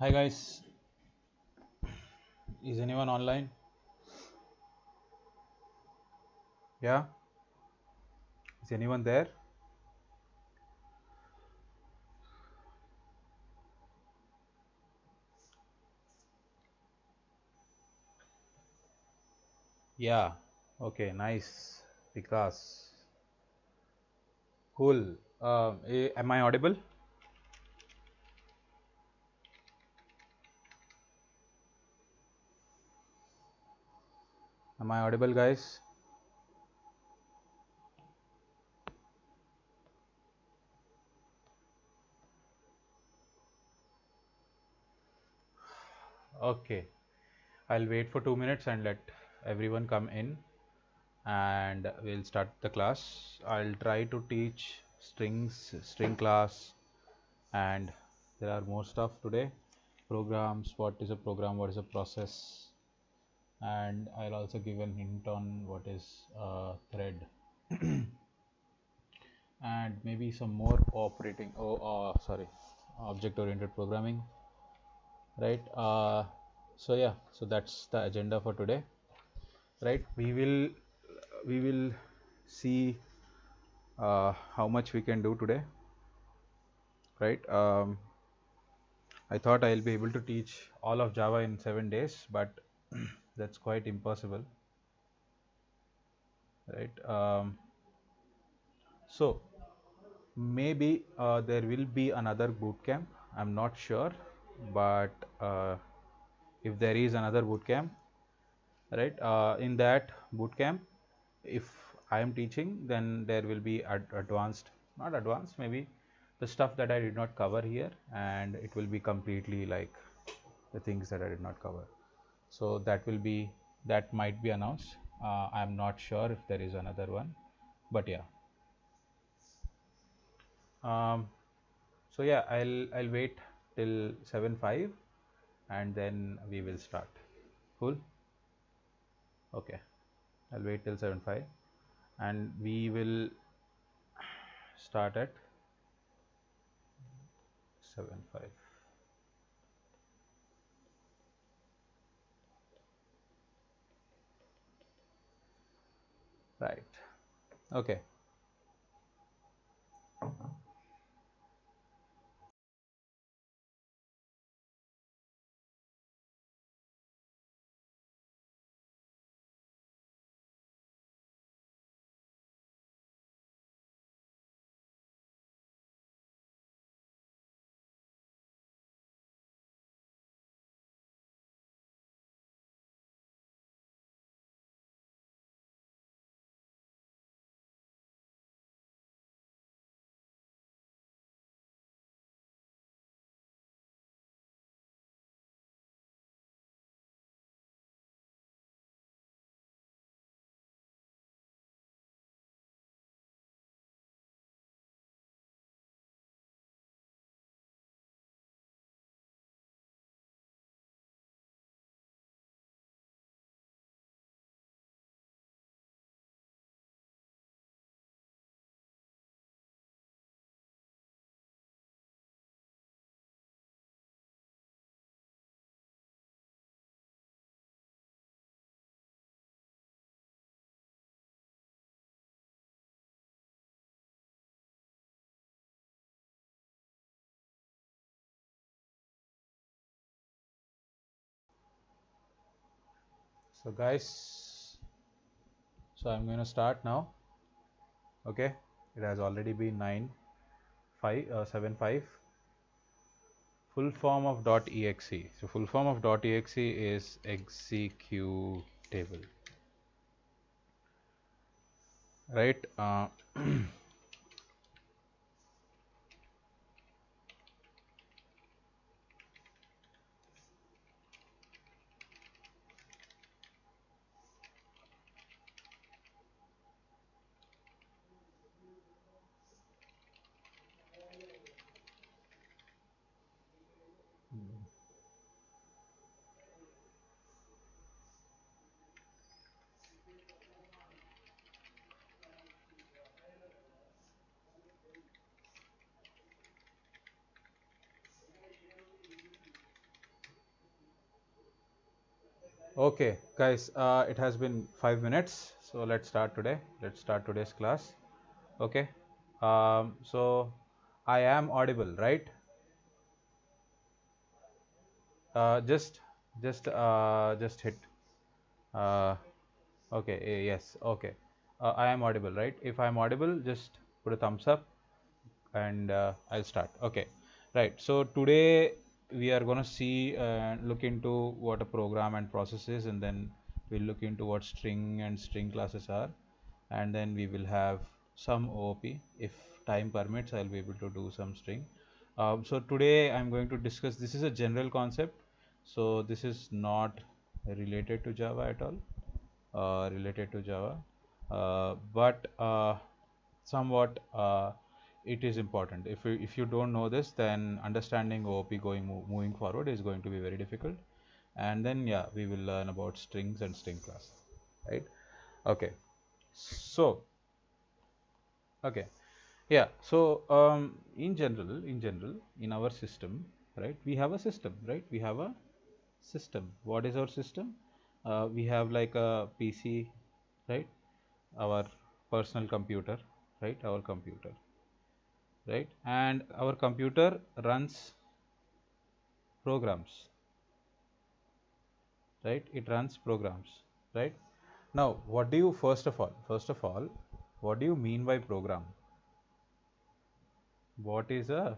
Hi guys, is anyone online? Yeah, is anyone there? Yeah, okay, nice. Vikas, cool. Am I audible? Am I audible, guys? Okay, I'll wait for 2 minutes and let everyone come in and we'll start the class. I'll try to teach strings, string class, and there are more stuff today. Programs, what is a program, what is a process, and I'll also give a hint on what is a thread and maybe some more object oriented programming, right? So yeah, so that's the agenda for today, right? We will see how much we can do today, right? I thought I'll be able to teach all of Java in 7 days, but that's quite impossible, right? So maybe there will be another bootcamp. I'm not sure, but if there is another bootcamp, right? In that bootcamp, if I am teaching, then there will be advanced, not advanced, maybe the stuff that I did not cover here, and it will be completely like the things that I did not cover. So that might be announced. I'm not sure if there is another one, but yeah. Um, so yeah, I'll wait till 7:05 and then we will start. Cool. Okay, I'll wait till 7:05 and we will start at 7:05. Right. Okay. So guys, so I'm going to start now. Okay, it has already been 7:05. Full form of .exe. So full form of .exe is executable, right? Okay, guys, it has been 5 minutes, so let's start today. Let's start today's class. Okay, so I am audible, right? Just, just hit. Uh, okay, yes, okay. I am audible, right? If I am audible, just put a thumbs up, and I'll start. Okay, right. So today we are gonna see look into what a program and process is, and then we'll look into what string and string classes are, and then we will have some OOP. If time permits, I'll be able to do some string. So today I'm going to discuss. This is a general concept, so this is not related to Java at all. Related to Java, but somewhat it is important. If you don't know this, then understanding OOP moving forward is going to be very difficult. And then yeah, we will learn about strings and string class, right? Okay. So okay, yeah. So in our system, right? We have a system, right? We have a system. What is our system? We have like a PC, right? Our personal computer, right? Our computer, right? And our computer runs programs, right? It runs programs, right? Now, what do you first of all, what do you mean by program? What is a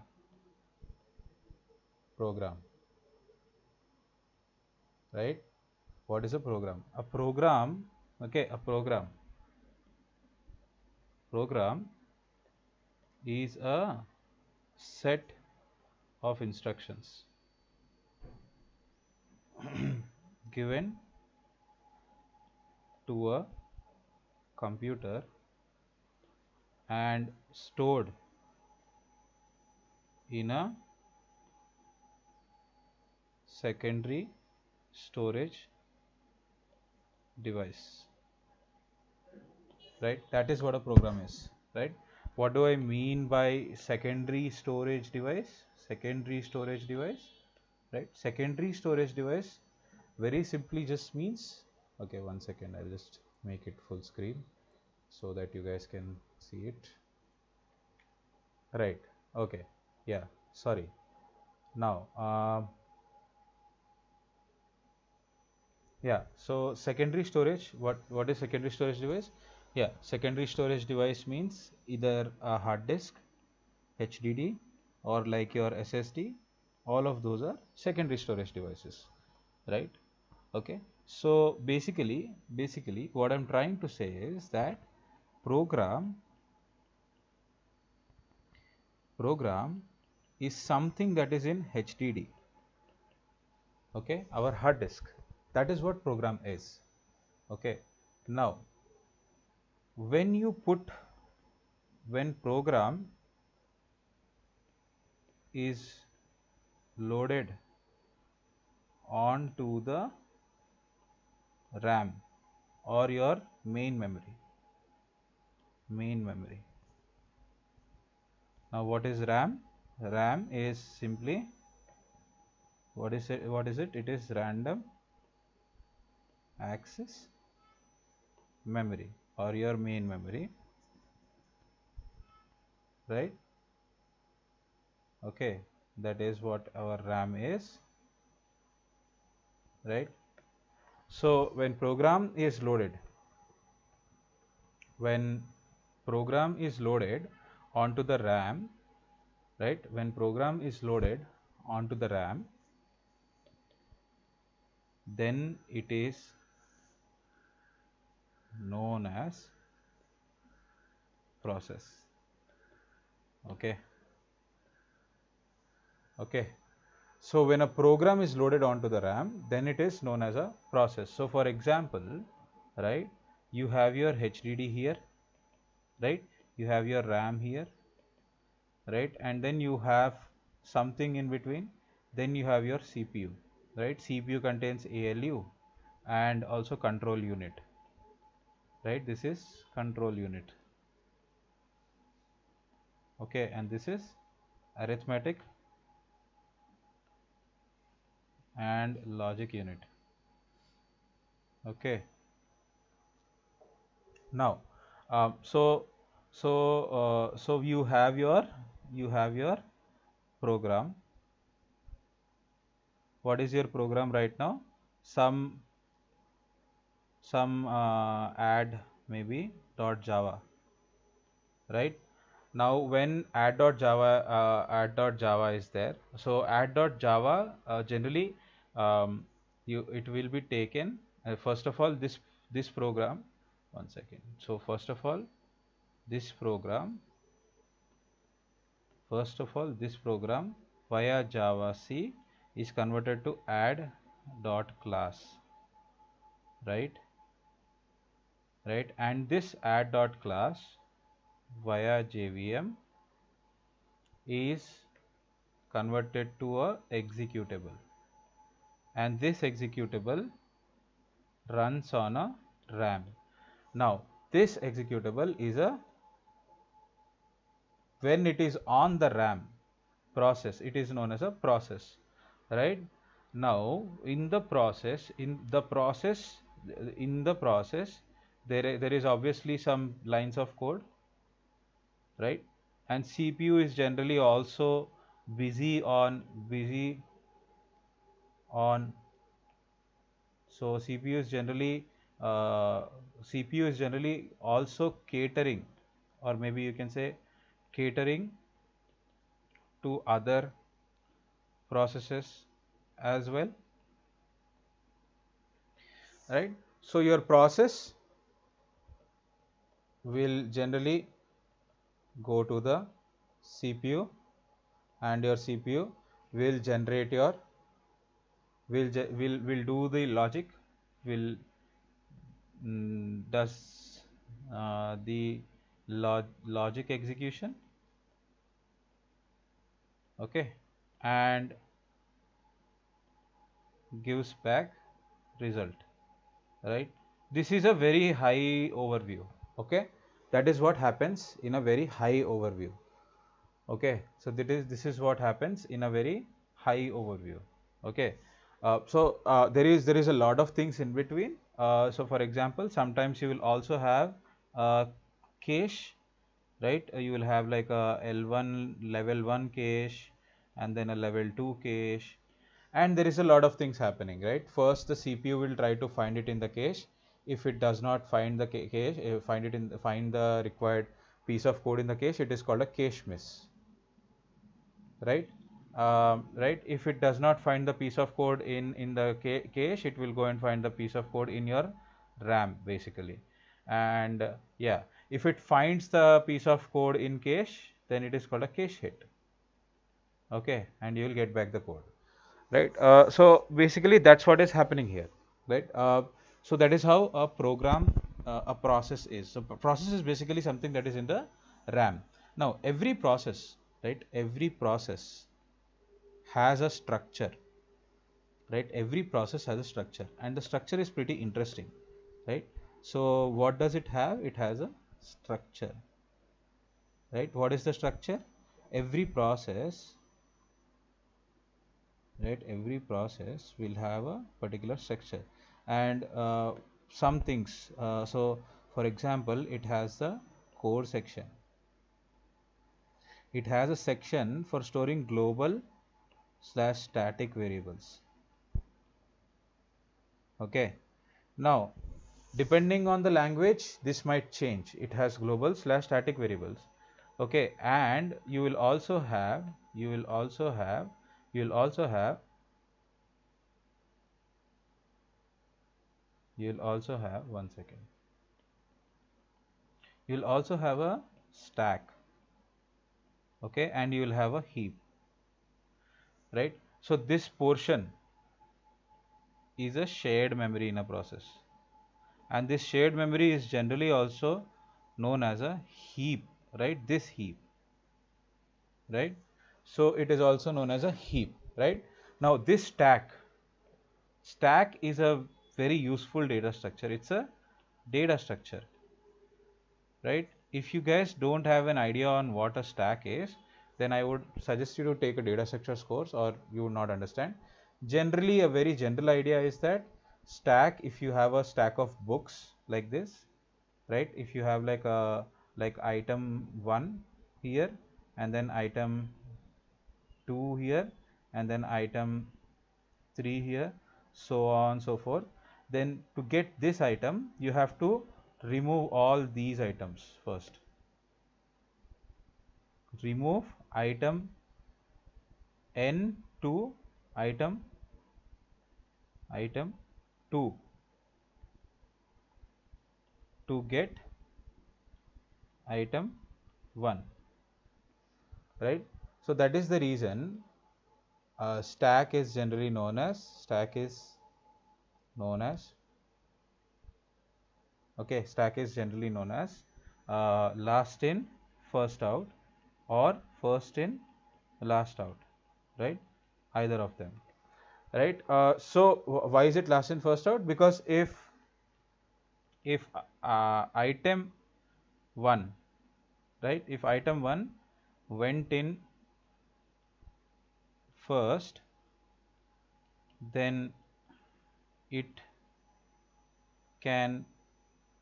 program, right? What is a program? A program, okay, a program is a set of instructions given to a computer and stored in a secondary storage device, right? That is what a program is, right? What do I mean by secondary storage device? Secondary storage device, right? Secondary storage device very simply just means, okay, one second, I'll just make it full screen so that you guys can see it, right? Okay, yeah, sorry. Now yeah, so secondary storage, what is secondary storage device? Yeah, secondary storage device means either a hard disk, HDD, or like your SSD. All of those are secondary storage devices, right? Okay, so basically what I'm trying to say is that program program is something that is in HDD, okay, our hard disk. That is what program is. Okay, now when you put when program is loaded onto the RAM or your main memory. Now what is RAM? RAM is simply, what is it? It is random access memory or your main memory, right? Okay, that is what our RAM is, right? So when program is loaded onto the RAM, right? When program is loaded onto the RAM, then it is known as process. Okay, okay. So when a program is loaded onto the RAM, then it is known as a process. So for example, right, you have your HDD here, right? You have your RAM here, right? And then you have something in between. Then you have your CPU, right? CPU contains ALU and also control unit, right? This is control unit. Okay, and this is arithmetic and logic unit. Okay. Now, so you have your program. What is your program right now? Some add maybe .java, right? Now when add.java is there, so add.java generally it will be taken first of all this program. One second. So first of all this program via Java C is converted to add dot class, right? And this add dot class via JVM is converted to a executable, and this executable runs on a RAM. Now this executable is a, when it is on the RAM process, it is known as a process, right? Now in the process there is obviously some lines of code, right? And CPU is generally also busy on so CPU is generally also catering, or maybe you can say catering to other processes as well, right? So your process will generally go to the CPU, and your CPU will generate your will do the logic, will does the logic execution, okay, and gives back result, right? This is a very high overview, okay? That is what happens in a very high overview, okay? So this is what happens in a very high overview, okay? There is a lot of things in between. So for example, sometimes you will also have cache, right? You will have like a L1 level 1 cache, and then a level 2 cache, and there is a lot of things happening, right? First the CPU will try to find it in the cache. If it does not find the cache, find the required piece of code in the cache, it is called a cache miss, right? Right, if it does not find the piece of code in the cache, it will go and find the piece of code in your RAM basically. And yeah, if it finds the piece of code in cache, then it is called a cache hit, okay, and you will get back the code, right? So basically that's what is happening here, right? So that is how a program a process is. So process is basically something that is in the RAM. Now every process, right, every process has a structure, right? Every process has a structure, and the structure is pretty interesting, right? So what does it have? It has a structure, right? What is the structure? Every process, right, every process will have a particular structure, and some things, so for example, it has the core section. It has a section for storing global / static variables, okay. Now depending on the language, this might change. It has global / static variables, okay, and you will also have one second, you'll also have a stack, okay, and you will have a heap, right? So this portion is a shared memory in a process, and this shared memory is generally also known as a heap, right? This heap, right? So it is also known as a heap, right? Now this stack is a very useful data structure. It's a data structure, right? If you guys don't have an idea on what a stack is, then I would suggest you to take a data structures course, or you would not understand. Generally, a very general idea is that stack, if you have a stack of books like this, right? If you have like a item 1 here, and then item 2 here, and then item 3 here, so on so forth, then to get this item you have to remove all these items first. Remove item n to item 2 to get item 1, right? So that is the reason stack is generally known as stack is generally known as last in first out or first in last out, right? Either of them, right? So why is it last in first out? Because if item 1, right, if item 1 went in first, then it can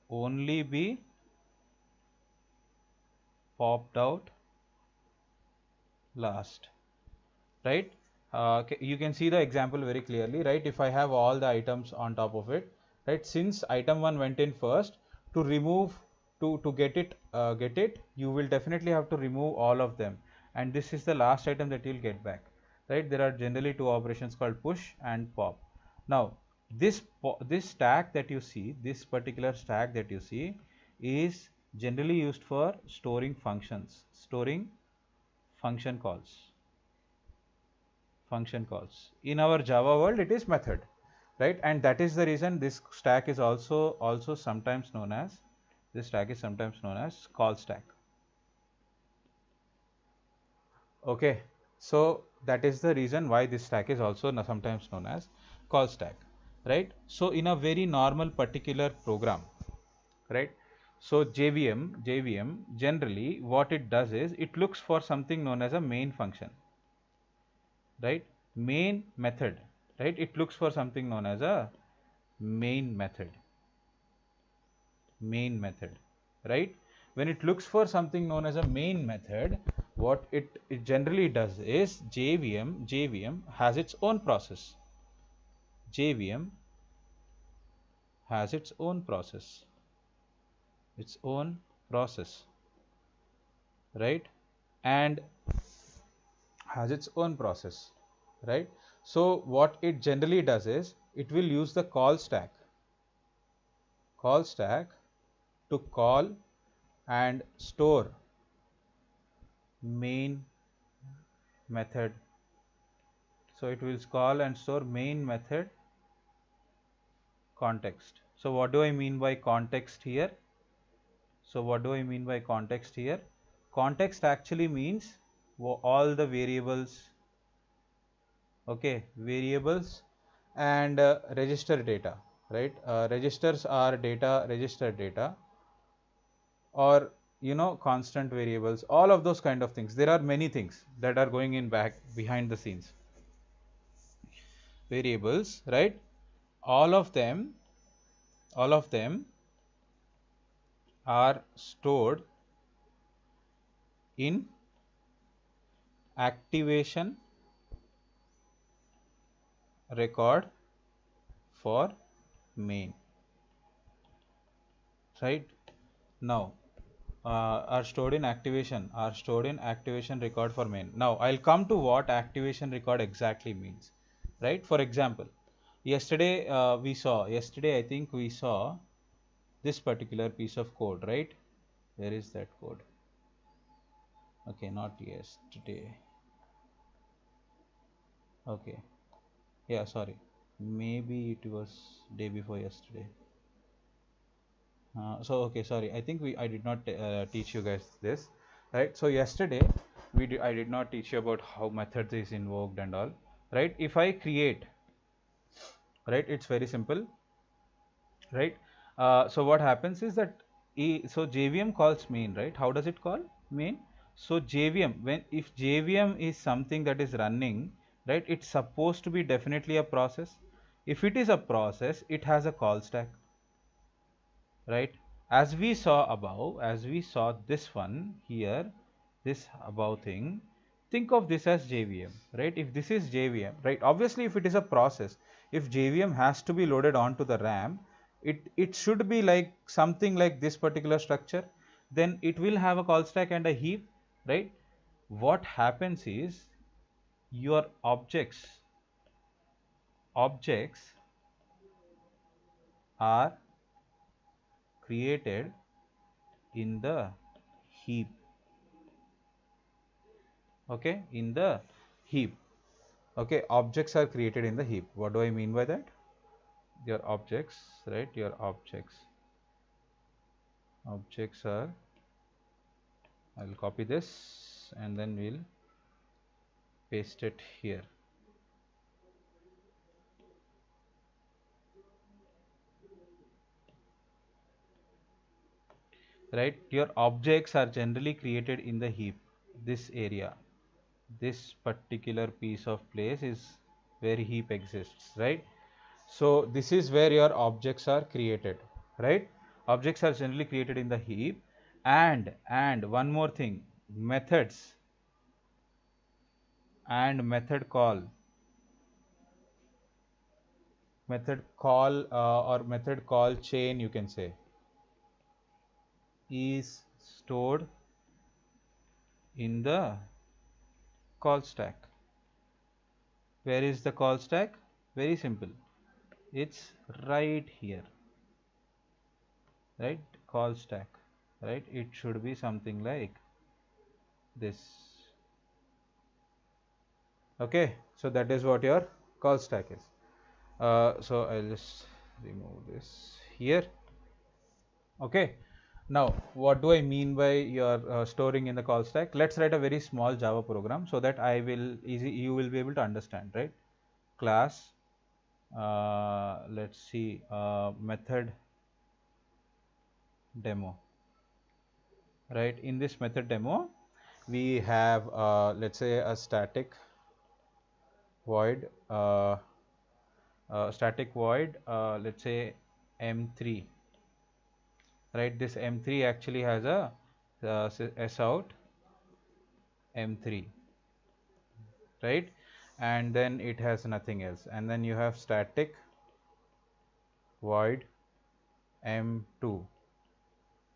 only be popped out last, right? You can see the example very clearly, right? If I have all the items on top of it, right, since item 1 went in first, to remove to get it, you will definitely have to remove all of them, and this is the last item that you'll get back, right? There are generally two operations called push and pop. Now this stack that you see, this particular stack that you see, is generally used for storing functions, storing function calls. In our Java world it is method, right? And that is the reason this stack is also sometimes known as, this stack is sometimes known as call stack. Okay, so that is the reason why this stack is also sometimes known as call stack, right? So in a very normal particular program, right, so JVM generally what it does is it looks for something known as a main function, right? Main method, right? It looks for something known as a main method, right? When it looks for something known as a main method, what it generally does is JVM has its own process. JVM has its own process, right? And has its own process, right? So what it generally does is it will use the call stack to call and store main method. So it will call and store main method context. So what do I mean by context here? Context actually means all the variables, okay, variables and register data, right? Registers are register data, or constant variables, all of those kind of things. There are many things that are going in behind the scenes. Variables, right? All of them are stored in activation record for main, right? Now are stored in activation record for main. Now I'll come to what activation record exactly means, right? For example, yesterday I think we saw this particular piece of code, right? Where is that code? Okay, not yesterday. Okay, yeah, sorry, maybe it was day before yesterday. So okay, sorry, I think I did not teach you guys this, right? So yesterday I did not teach you about how methods is invoked and all, right? If I create, right, it's very simple, right? So what happens is that so JVM calls main, right? How does it call main? So JVM, if JVM is something that is running, right, it's supposed to be definitely a process. If it is a process, it has a call stack, right? As we saw above, as we saw this one here, this above thing, think of this as JVM, right? If this is JVM, right? Obviously, if it is a process, if JVM has to be loaded onto the RAM, it should be like something like this particular structure. Then it will have a call stack and a heap, right? What happens is your objects are created in the heap, okay, in the heap. Okay, objects are created in the heap. What do I mean by that? Your objects, right? Your objects are, I'll copy this and then we'll paste it here. Right, your objects are generally created in the heap, this area, this particular piece of place is where heap exists, right? So this is where your objects are created, right? Objects are generally created in the heap. And one more thing, methods and method call or method call chain, you can say, is stored in the call stack. Where is the call stack? Very simple, it's right here, right? Call stack, right? It should be something like this. Okay, so that is what your call stack is. So I'll just remove this here. Okay, now what do I mean by your storing in the call stack? Let's write a very small Java program so that you will be able to understand, right? Class, let's see, method demo, right? In this method demo, we have let's say a static void, let's say m3, right? This m3 actually has a sout m3, right? And then it has nothing else, and then you have static void m2,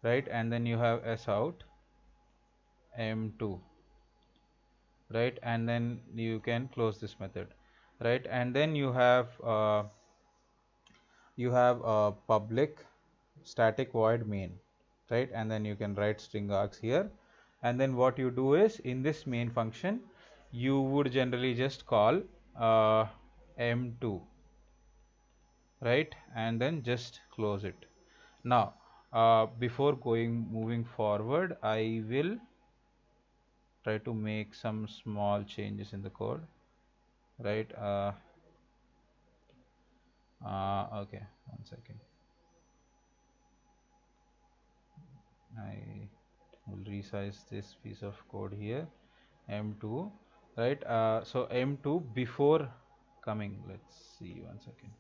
right? And then you have sout m2, right? And then you can close this method, right? And then you have a public static void main, right? And then you can write string args here. And then what you do is, in this main function, you would generally just call m2, right? And then just close it. Now before moving forward, I will try to make some small changes in the code, right? Okay, one second. I will resize this piece of code here, m2, right? So m2 before coming, let's see, one second.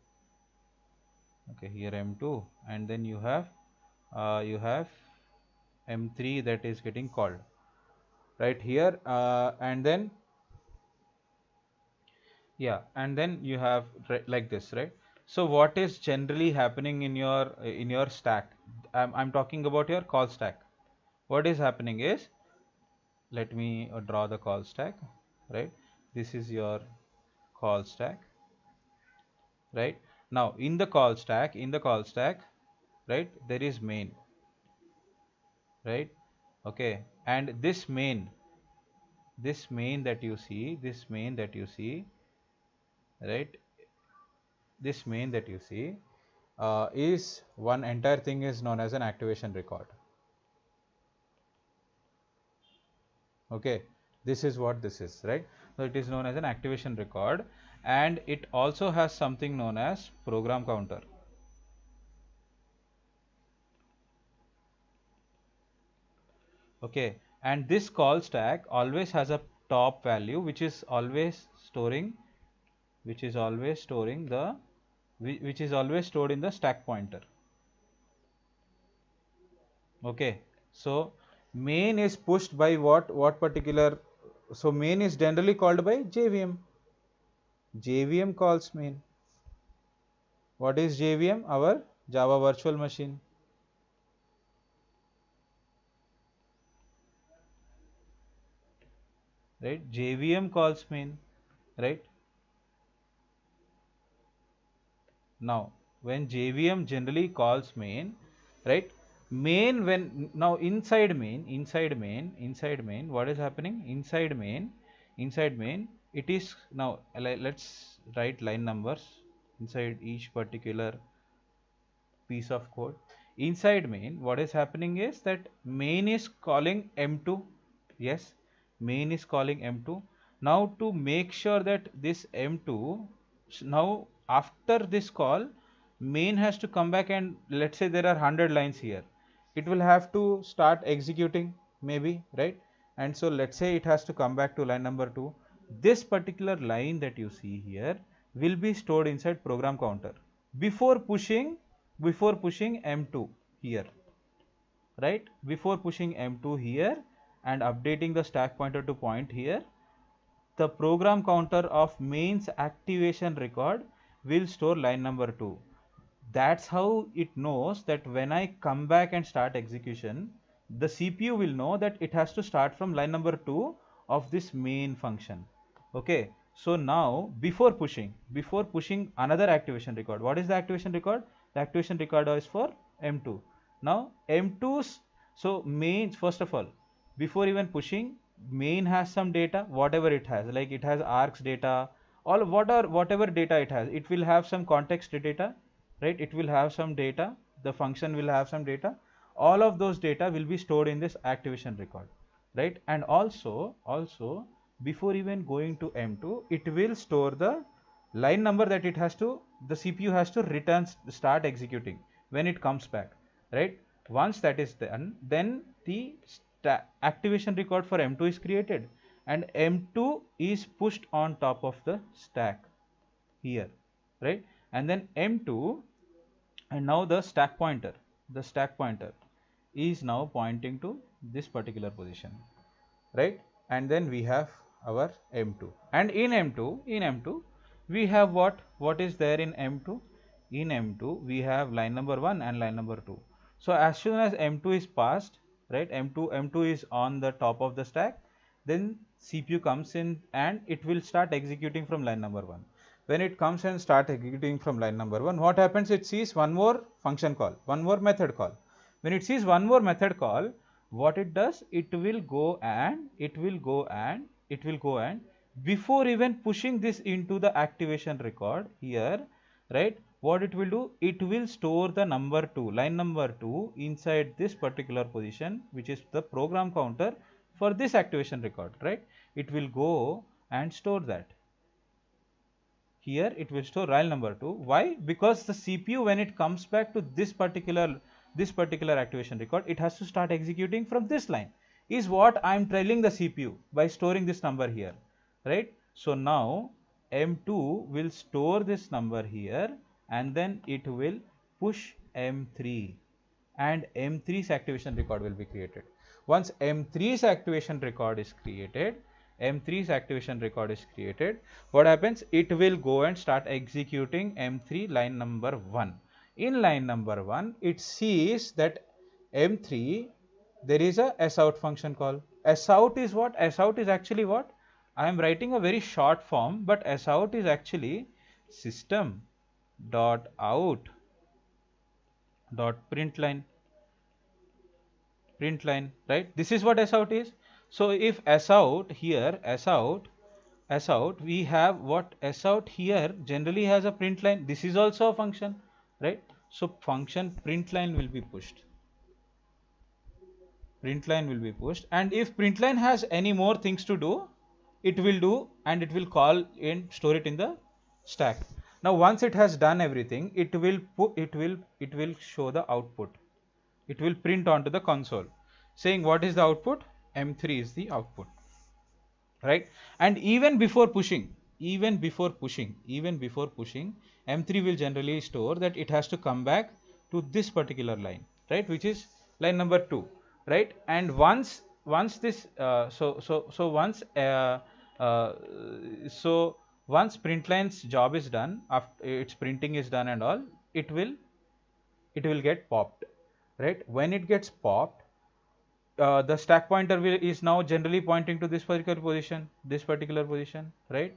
Okay, here m2, and then you have m3 that is getting called right here, and then yeah, and then you have like this, right? So what is generally happening in your stack? I'm talking about your call stack. What is happening is, let me draw the call stack, right? This is your call stack, right? Now in the call stack, right, there is main, right? Okay, and this main that you see, right, this main that you see is one entire thing is known as an activation record. Okay, this is what this is, right? So it is known as an activation record, and it also has something known as program counter. Okay, and this call stack always has a top value which is always storing the which is always stored in the stack pointer. Okay, so main is pushed by what particular, so main is generally called by JVM. JVM calls main. What is JVM? Our Java virtual machine. Right, JVM calls main, right? Now when JVM generally calls main, right, main, when now inside main, what is happening inside main, it is now, let's write line numbers inside each particular piece of code. Inside main, what is happening is that main is calling M2. Yes, main is calling M2. Now to make sure that this M2, now after this call, main has to come back, and let's say there are 100 lines here. It will have to start executing maybe, right? And so let's say it has to come back to line number 2. This particular line that you see here will be stored inside program counter before pushing M2 here, right? Before pushing M2 here and updating the stack pointer to point here, the program counter of mains activation record will store line number 2. That's how it knows that when I come back and start execution, the CPU will know that it has to start from line number 2 of this main function. Okay, so now before pushing another activation record, what is the activation record? The activation record is for M2. Now M2's, so main, first of all, before even pushing, main has some data, whatever it has, like it has args data, all whatever data it has, it will have some context data, right? It will have some data, the function will have some data, all of those data will be stored in this activation record, right? And also before even going to M2, it will store the line number that it has to, the CPU has to return, start executing when it comes back, right? Once that is done, then the activation record for M2 is created, and M2 is pushed on top of the stack here, right? And then M2, and now the stack pointer is now pointing to this particular position, right? And then we have our M2, and in M2 we have what is there in M2? In M2 we have line number 1 and line number 2. So as soon as M2 is passed, right, M2 is on the top of the stack, then CPU comes in and it will start executing from line number 1. When it comes and start executing from line number 1, what happens? It sees one more function call, one more method call. When it sees one more method call, what it does? It will go and before even pushing this into the activation record here, right, what it will do? It will store the number 2, line number 2 inside this particular position, which is the program counter for this activation record, right? It will go and store that. Here it will store line number 2. Why? Because the CPU, when it comes back to this particular activation record, it has to start executing from this line, is what I am telling the CPU by storing this number here, right? So now M2 will store this number here, and then it will push M3, and M3's activation record will be created. Once M3's activation record is created, what happens? It will go and start executing M3 line number 1. In line number 1, it sees that M3, there is a sout function call. Sout is what? Sout is actually what? I am writing a very short form, but sout is actually system.out.println, right? This is what sout is. So if sout here, sout, we have what? Sout here generally has a print line. This is also a function, right? So function println will be pushed. And if println has any more things to do, it will do, and it will call and store it in the stack. Now once it has done everything, it will show the output. It will print onto the console saying what is the output? M3 is the output, right? And even before pushing, M3 will generally store that it has to come back to this particular line, right, which is line number 2, right? And once this uh, so once print line's job is done, after its printing is done and all, it will get popped, right? When it gets popped, the stack pointer is now generally pointing to this particular position, right?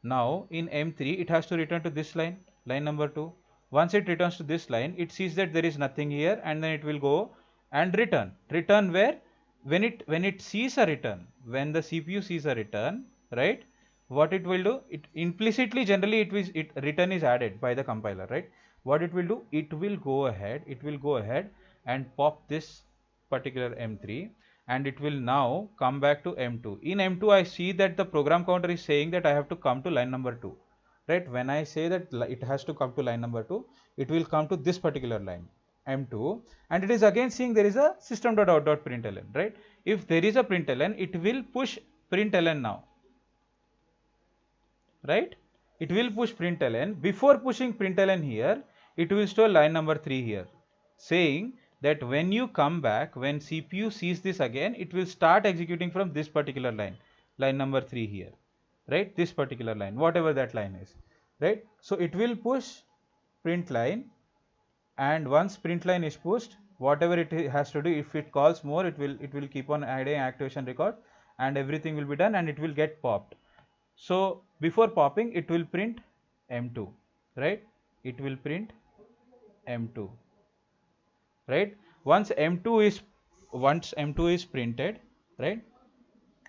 Now in M3 it has to return to this line, line number 2. Once it returns to this line, it sees that there is nothing here, and then it will go and return where? When it sees a return, when the CPU sees a return, right, what it will do, it implicitly, generally it return is added by the compiler, right? What it will do, it will go ahead and pop this particular M3, and it will now come back to M2. In M2 I see that the program counter is saying that I have to come to line number 2, right? When I say that it has to come to line number 2, it will come to this particular line, M2, and it is again seeing there is a system.out.println, right? If there is a println, it will push println now, right? It will push println. Before pushing println here, it will store line number 3 here, saying that when you come back, when CPU sees this again, it will start executing from this particular line, line number 3 here, right? This particular line, whatever that line is, right? So it will push print line, and once print line is pushed, whatever it has to do, if it calls more, it will keep on adding activation record, and everything will be done, and it will get popped. So before popping, it will print M2, right? It will print M2, right? Once M2 is printed, right?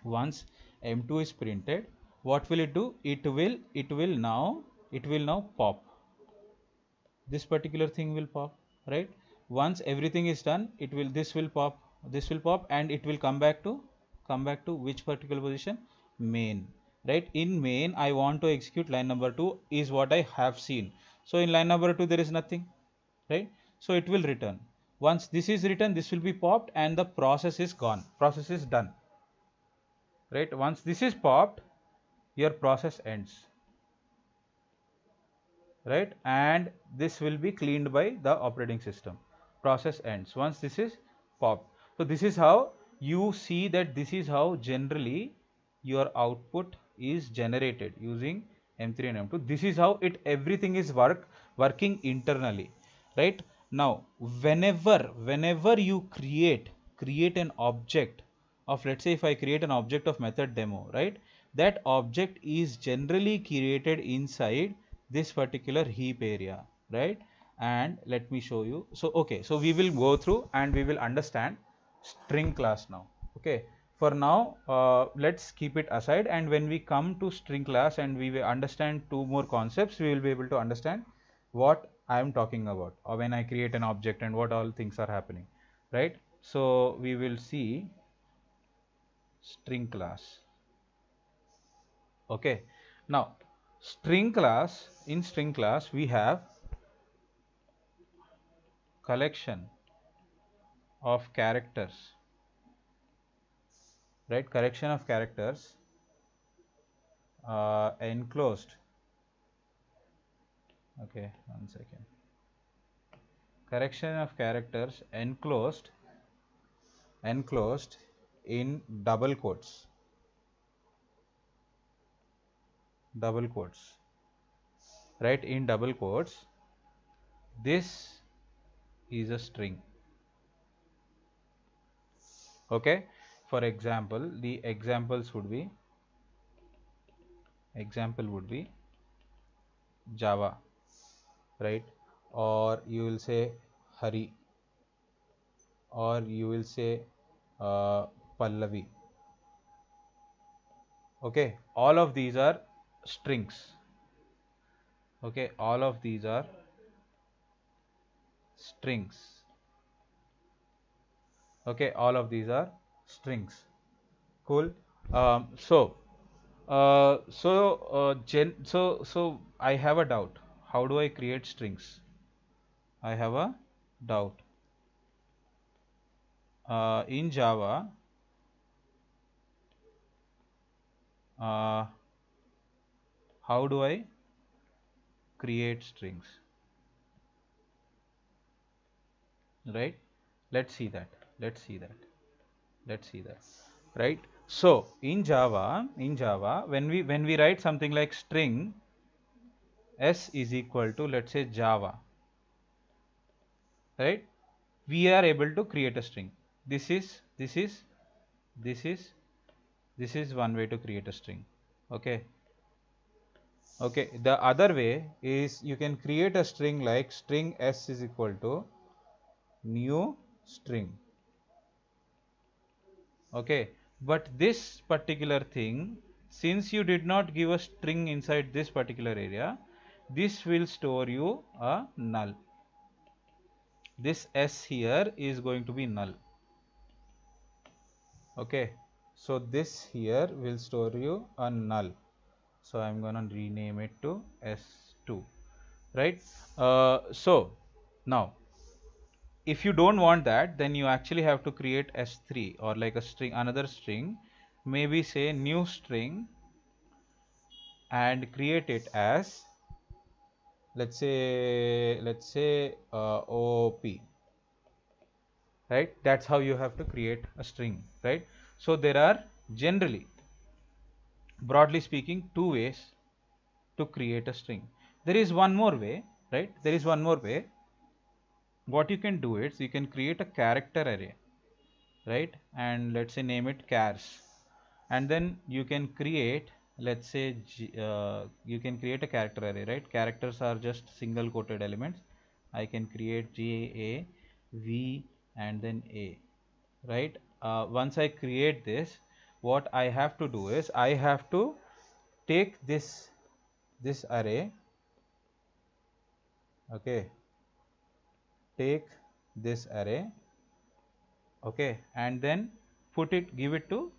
Once M2 is printed, what will it do? It will now pop. This particular thing will pop, right? Once everything is done, this will pop, and it will come back to which particular position? Main, right? In main, I want to execute line number 2 is what I have seen. So in line number 2 there is nothing, right? So it will return. Once this is written, this will be popped, and the process is gone, process is done, right? Once this is popped, your process ends, right? And this will be cleaned by the operating system. Process ends once this is popped. So this is how you see that this is how generally your output is generated using M3 and M2. This is how everything is working internally, right? Now whenever you create an object of, let's say if I create an object of method demo, right, that object is generally created inside this particular heap area, right? And let me show you. So okay, so we will go through and we will understand string class now. Okay, for now let's keep it aside, and when we come to string class and we will understand 2 more concepts, we will be able to understand what I am talking about, or when I create an object and what all things are happening, right? So we will see string class. Okay, now in string class we have collection of characters, right? Collection of characters enclosed. Okay, one second. Collection of characters enclosed in double quotes, right? In double quotes, this is a string. Okay, for example, the examples would be Java, right? Or you will say Hari, or you will say Pallavi. Okay, all of these are strings. Okay, all of these are strings. Okay, all of these are strings. Cool. So I have a doubt. How do I create strings? I have a doubt. In Java, how do I create strings, right? Let's see that. Let's see that. Let's see that. Right? So in Java, when we write something like string s is equal to, let's say, Java, right? We are able to create a string. This is one way to create a string. Okay. Okay. The other way is you can create a string like string s is equal to new string. Okay, but this particular thing, since you did not give a string inside this particular area, this will store you a null. This s here is going to be null. Okay, so this here will store you a null. So I'm going to rename it to s2, right? So now, if you don't want that, then you actually have to create s3 or like a string, another string, maybe say new string, and create it as, let's say OP, right? That's how you have to create a string, right? So there are generally, broadly speaking, two ways to create a string. There is one more way, right? There is one more way. What you can do is you can create a character array, right? And let's say name it chars, and then you can create, let's say you can create a character array, right? Characters are just single quoted elements. I can create J, A, V, and then A, right? Once I create this, what I have to do is I have to take this array, okay, take this array, okay, and then give it to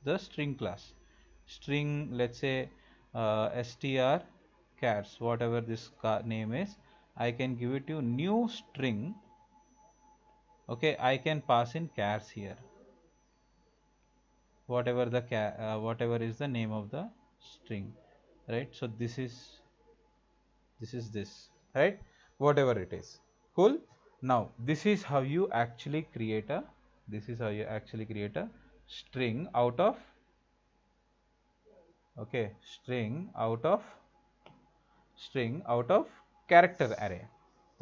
the string class. String, let's say str chars, whatever this name is, I can give it to new string. Okay, I can pass in chars here, whatever the whatever is the name of the string, right? So this is this, right? Whatever it is. Cool. Now this is how you actually create a string out of, okay, string out of character array.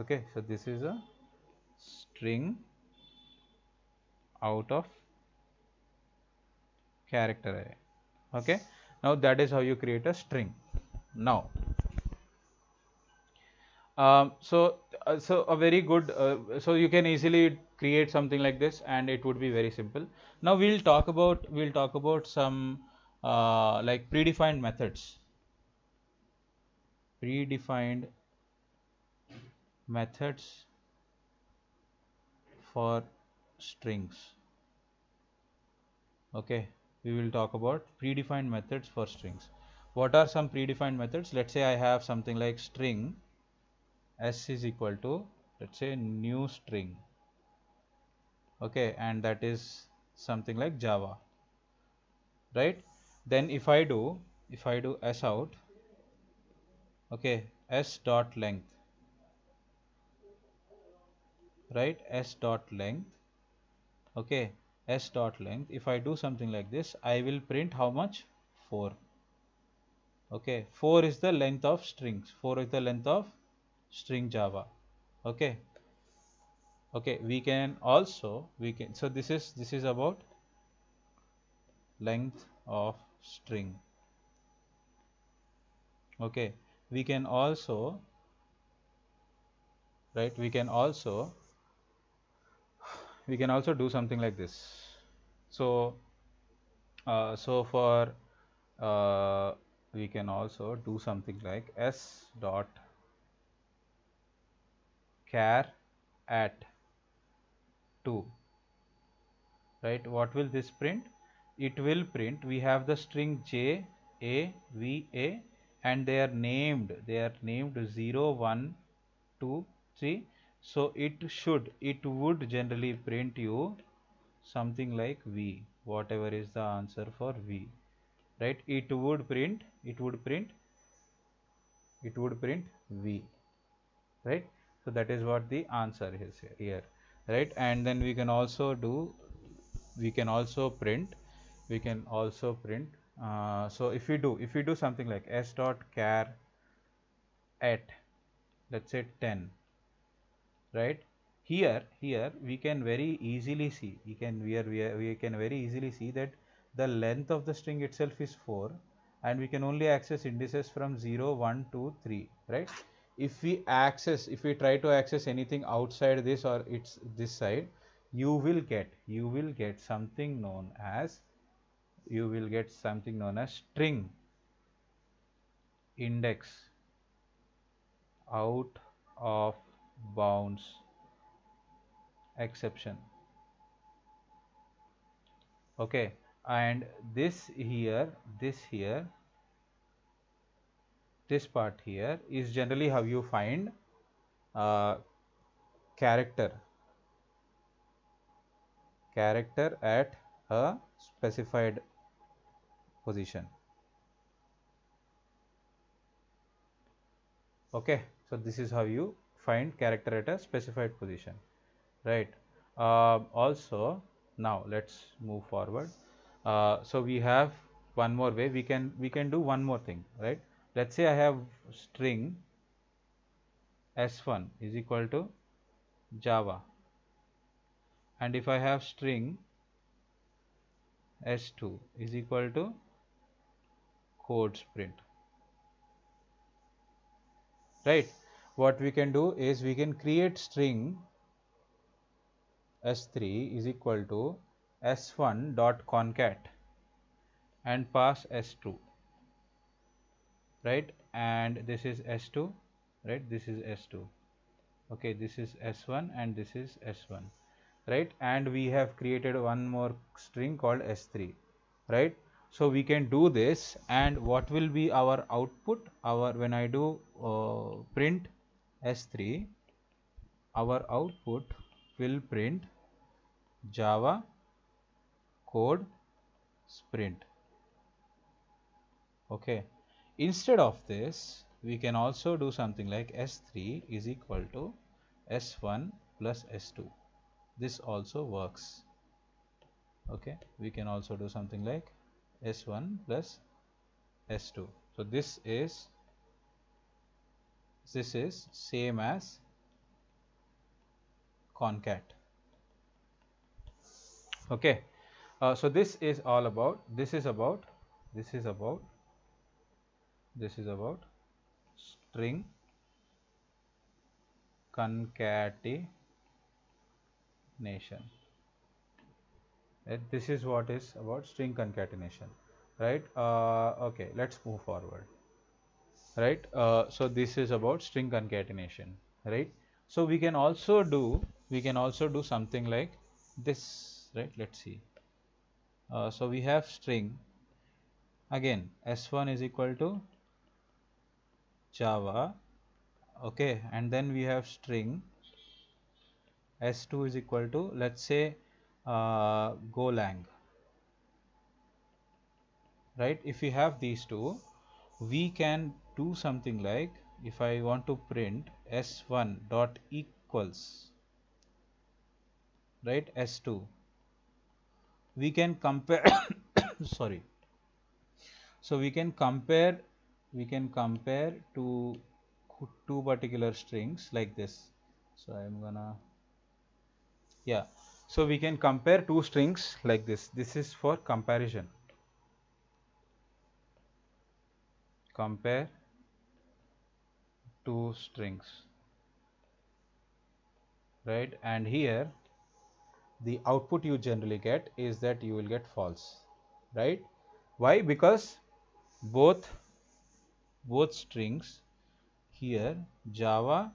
Okay, so this is a string out of character array. Okay, now that is how you create a string. Now so a very good so you can easily create something like this, and it would be very simple. Now we'll talk about some like predefined methods. Predefined methods for strings. Okay, we will talk about predefined methods for strings. What are some predefined methods? Let's say I have something like string s is equal to, let's say, new string. Okay, and that is something like Java, right? Then if I do s out, okay, s dot length, right? S dot length, okay, s dot length. If I do something like this, I will print how much? 4. Okay, 4 is the length of strings. 4 is the length of string Java. Okay, okay. So this is about length of string. Okay, we can also, right? We can also do something like this. So for we can also do something like s dot char at 2, right? What will this print? It will print, we have the string J, A, V, A, and they are named 0, 1, 2, 3. So it would generally print you something like V, whatever is the answer for V, right? It would print it would print V, right? So that is what the answer is here, right? And then we can also do, we can also print, so if we do something like s dot char at, let's say 10, right? Here we can very easily see, we can very easily see that the length of the string itself is 4, and we can only access indices from 0, 1, 2, 3, right? If we try to access anything outside this, or it's this side, you will get something known as, string index out of bounds exception. Okay, and this part here is generally how you find uh, character at a specified position. Okay, so this is how you find character at a specified position, right? Also, now let's move forward. So we have one more way, we can do one more thing, right? Let's say I have string s1 is equal to Java, and if I have string s2 is equal to CodeSprint, right? What we can do is we can create string s3 is equal to s1 dot concat and pass s2, right? And this is s2, right? This is s2. Okay, this is s1 and this is s1, right? And we have created one more string called s3, right? So we can do this, and what will be our output? When I do print s3, our output will print Java code sprint. Okay, instead of this, we can also do something like s3 is equal to s1 plus s2. This also works. Okay, we can also do something like s1 plus s2. So this is same as concat. Okay, so this is all about, this is about string concatenation. This is what is about string concatenation, right? Okay, let's move forward, right? So this is about string concatenation, right? So we can also do something like this, right? Let's see. So we have string, again s1 is equal to Java, okay, and then we have string s2 is equal to, let's say, Golang, right? If we have these two, we can do something like, if I want to print s1 dot equals, right, s2, we can compare sorry, so we can compare to two particular strings like this. So I'm gonna, yeah, so we can compare two strings like this. This is for comparison. Compare two strings, right? And here the output you generally get is that you will get false, right? Why? Because both strings here, Java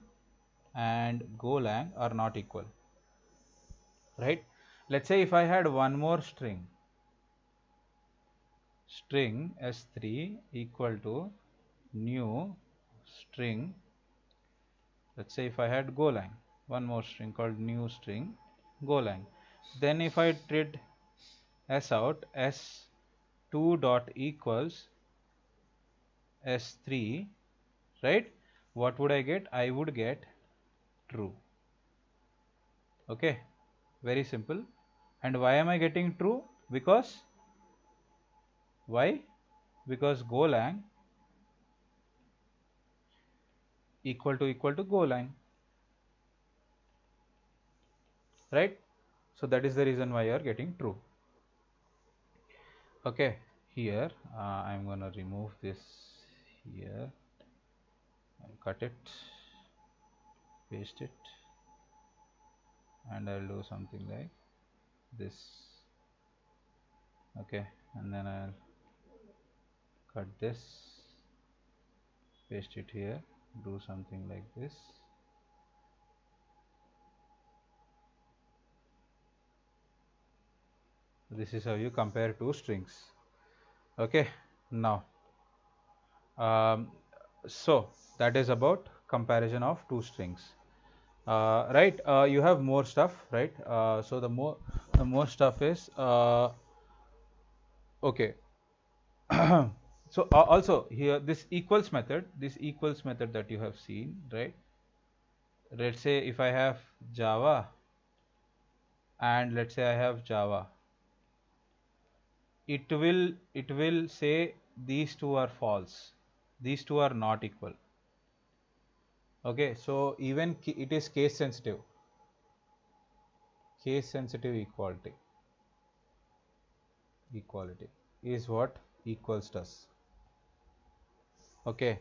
and Golang, are not equal, right? Let's say if I had one more string s3 equal to new string, let's say if I had Golang, one more string called new string Golang, then if I did s out, s2 dot equals s3, right? What would I get? I would get true. Okay, very simple. And why am I getting true? Because why? Because Golang equal to Golang, right? So that is the reason why you are getting true. Okay, here I'm gonna remove this here. I'll cut it, paste it, and I'll do something like this. Okay, and then I'll cut this, paste it here, do something like this. This is how you compare two strings. Okay, now so that is about comparison of two strings. Right, you have more stuff, right? So the more stuff is okay. So also here this equals method that you have seen, right? Let's say if I have Java and let's say I have Java, it will say these two are false, these two are not equal. Okay, so even it is case sensitive equality is what equals does. Okay,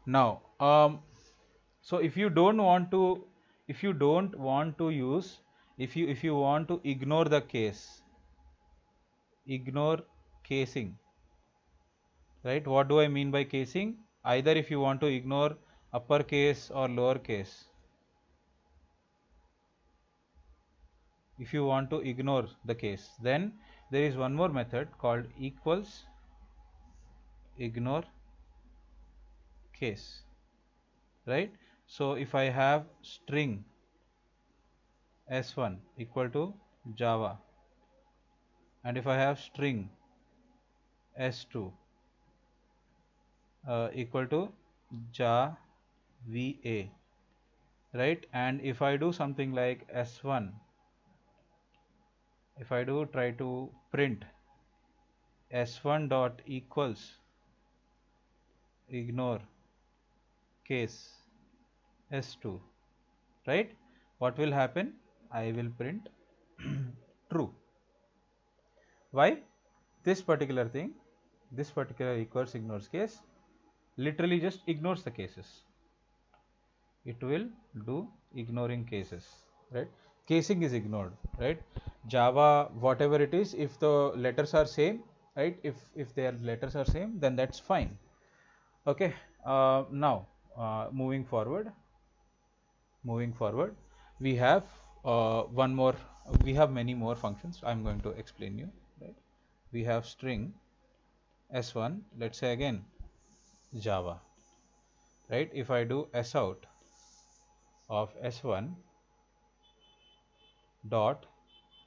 now so if you don't want to use, if you want to ignore the case, ignore casing, right? What do I mean by casing? Either if you want to ignore uppercase or lowercase, if you want to ignore the case, then there is one more method called equals ignore case, right? So if I have string s1 equal to Java, and if I have string s2 equal to Java, right? And if I do something like s1, if I do try to print s1 dot equals ignore case s2, right? What will happen? I will print true. Why? This particular thing, this particular equals ignores case literally just ignores the cases. It will do ignoring cases, right? Casing is ignored, right? Java, whatever it is, if the letters are same, right? If their letters are same, then that's fine. Okay, now moving forward, we have one more. We have many more functions. I'm going to explain you. Right? We have string s1. Let's say again Java. Right? If I do s out of s1 dot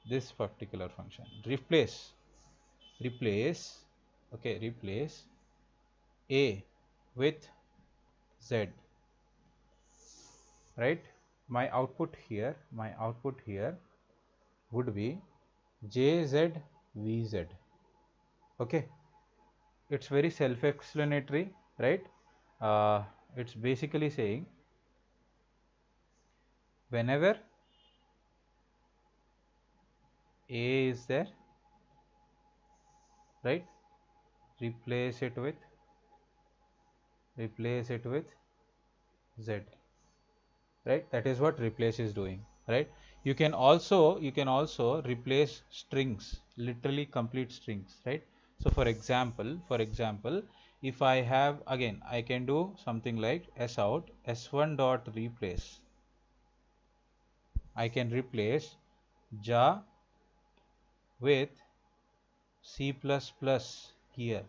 this particular function, replace. Okay, replace a with z. Right? My output here would be jzvz. Okay, it's very self-explanatory, right? It's basically saying whenever a is there, right, replace it with z, right? That is what replace is doing, right? You can also replace strings, literally complete strings, right? So for example, if I have, again I can do something like s out s1 dot replace. I can replace ja with C++ here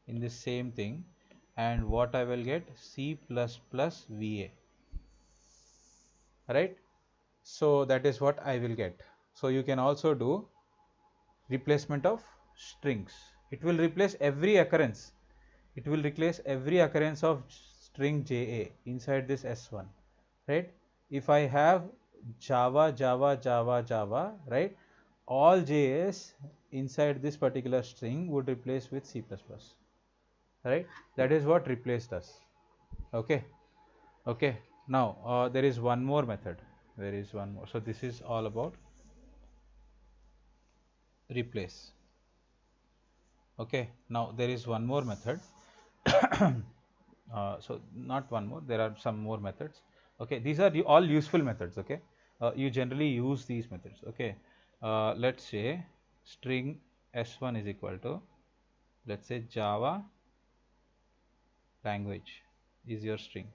in this same thing, and what I will get? C++ VA, right? So that is what I will get. So you can also do replacement of strings. It will replace every occurrence. Of string JA inside this S1, right? If I have Java, Java, Java, Java, right? All JS inside this particular string would replace with C++, right? That is what replace does. Okay. Okay. Now there is one more method. There is one more. So this is all about replace. Okay. Now there is one more method. So not one more, there are some more methods. Okay, these are all useful methods. Okay, you generally use these methods. Okay, let's say string s1 is equal to, let's say, Java language is your string,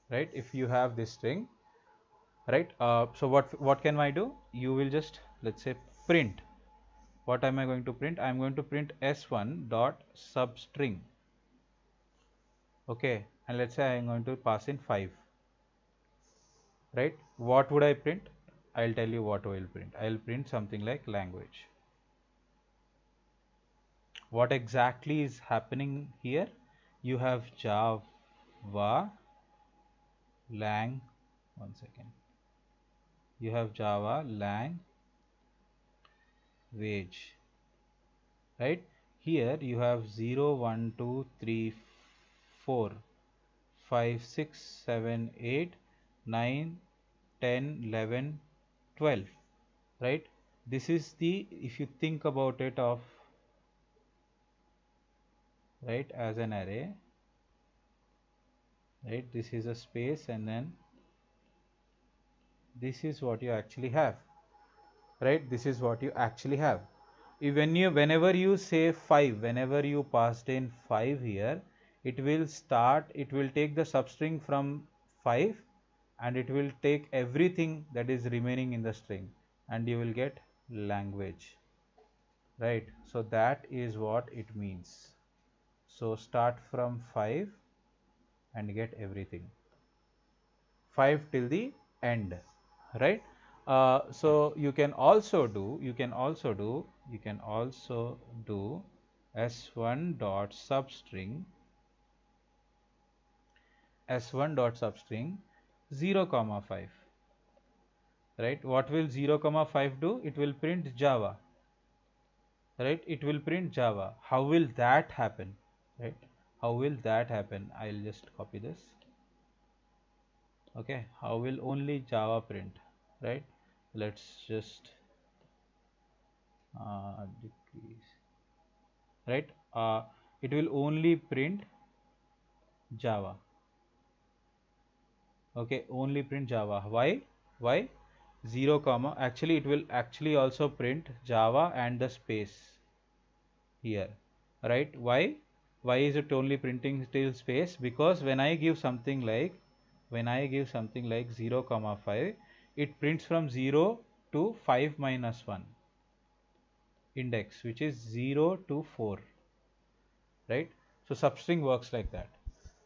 right? If you have this string, right, so what can I do? You will just, let's say, print. What am I going to print? I am going to print s1 dot substring. Okay, and let's say I am going to pass in 5, right? What would I print? I'll tell you what I will print. I'll print something like language. What exactly is happening here? You have Java lang, one second. You have Java lang wage, right? Here you have 0, 1, 2, 3, 4, 5, 6, 7, 8, 9, 10, 11, 12, right? This is the, if you think about it, of, right, as an array, right? This is a space, and then this is what you actually have, right? This is what you actually have. Whenever you say 5, whenever you passed in 5 here, it will take the substring from 5 and it will take everything that is remaining in the string, and you will get language, right? So that is what it means. So start from 5 and get everything, 5 till the end, right? So you can also do s1 dot substring 0 comma 5, right? What will 0 comma 5 do? It will print Java, right? It will print Java. How will that happen, right? How will that happen? I'll just copy this. Okay, how will only Java print, right? Let's just decrease, right? It will only print Java. Okay, only print Java. Why 0 comma, actually it will actually also print Java and the space here, right? Why is it only printing still space? Because when I give something like 0 comma 5, it prints from 0 to 5 minus 1 index, which is 0 to 4, right? So substring works like that.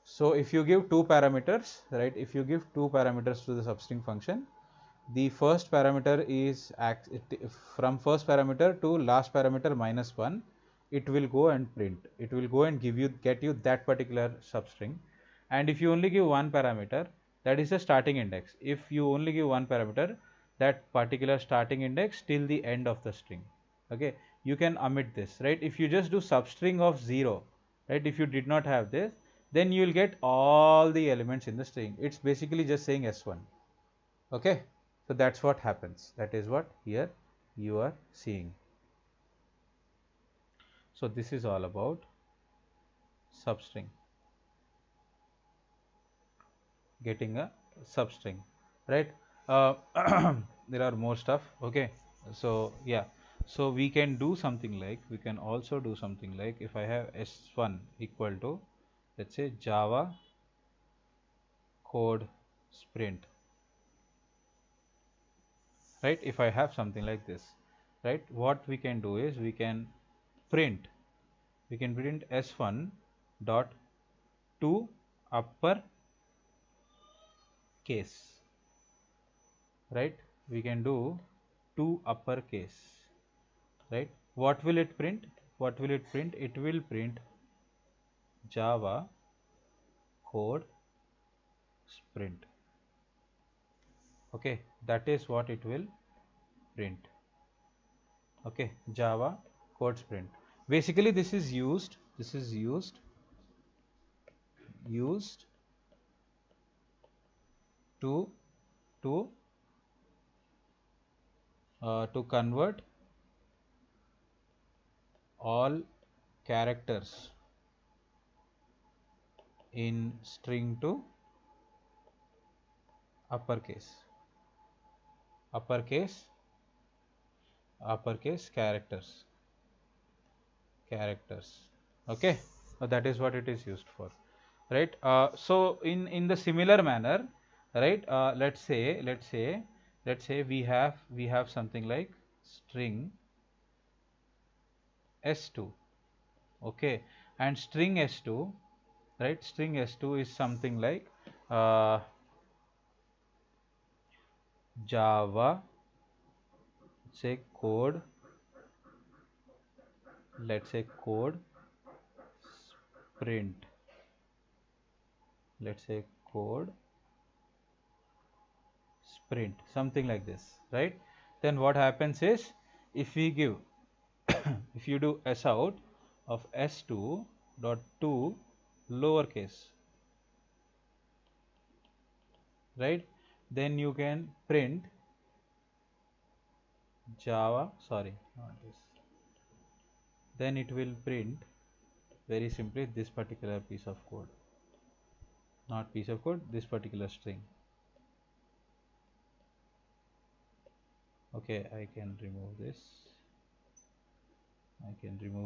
So if you give two parameters, right, if you give two parameters to the substring function, the first parameter is from first parameter to last parameter minus 1, it will go and print, it will go and get you that particular substring. And if you only give one parameter, that is the starting index. If you only give one parameter, that particular starting index till the end of the string. Okay, you can omit this, right? If you just do substring of 0, right, if you did not have this, then you will get all the elements in the string. It's basically just saying s1. Okay, so that's what happens. That is what here you are seeing. So this is all about substring, getting a substring, right? There are more stuff. Okay, so yeah, so we can do something like, if I have s1 equal to, let's say, Java CodeSprint, right? If I have something like this, right, what we can do is we can print s1 dot to upper case, right? We can do to upper case, right? What will it print? It will print Java code sprint. Okay, that is what it will print. Okay, Java code sprint. Basically this is used to to to convert all characters in string to uppercase characters. Okay, so that is what it is used for, right? So in the similar manner, right, let's say we have something like string s2. Okay, and string s2, right, string s2 is something like Java, say code, let's say code sprint, let's say code sprint, something like this, right? Then what happens is, if we give if you do s out of s2 dot to lowercase, right, then you can print Java, sorry, not this, then it will print very simply this particular piece of code, not piece of code, this particular string. Okay, I can remove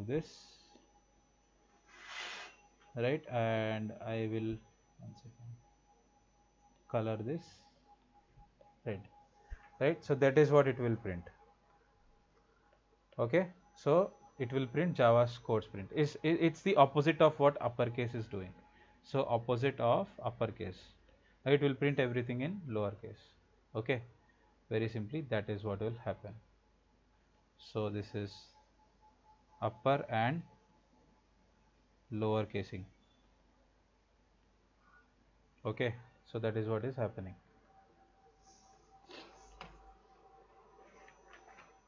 this, right, and I will, one second, color this red, right? So that is what it will print. Okay, so it will print Java's code sprint. It's the opposite of what uppercase is doing. So opposite of uppercase, now it will print everything in lowercase. Okay, very simply that is what will happen. So this is upper and lower casing. Okay, so that is what is happening.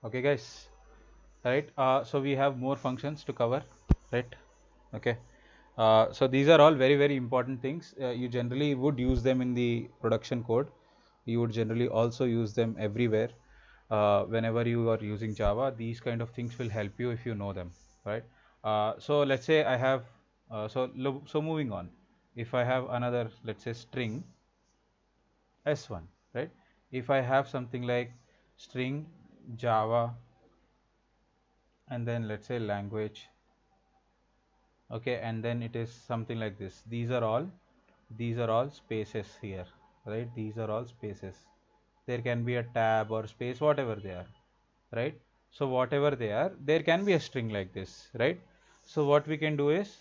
Okay guys, right, so we have more functions to cover, right? Okay, so these are all very important things. You generally would use them in the production code. You would generally also use them everywhere. Whenever you are using Java, these kind of things will help you if you know them, right? So let's say I have so moving on, if I have another, let's say string s1, right, if I have something like string Java and then let's say language, okay, and then it is something like this, these are all spaces here, right? These are all spaces. There can be a tab or space, whatever they are, right? So whatever they are, there can be a string like this, right? So what we can do is,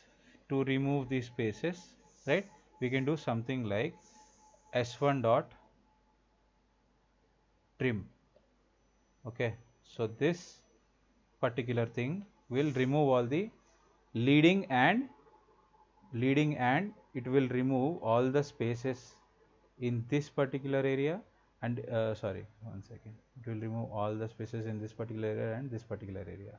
to remove these spaces, right, we can do something like s1 dot trim. Okay, so this particular thing will remove all the leading and it will remove all the spaces in this particular area, and sorry, one second, it will remove all the spaces in this particular area and this particular area,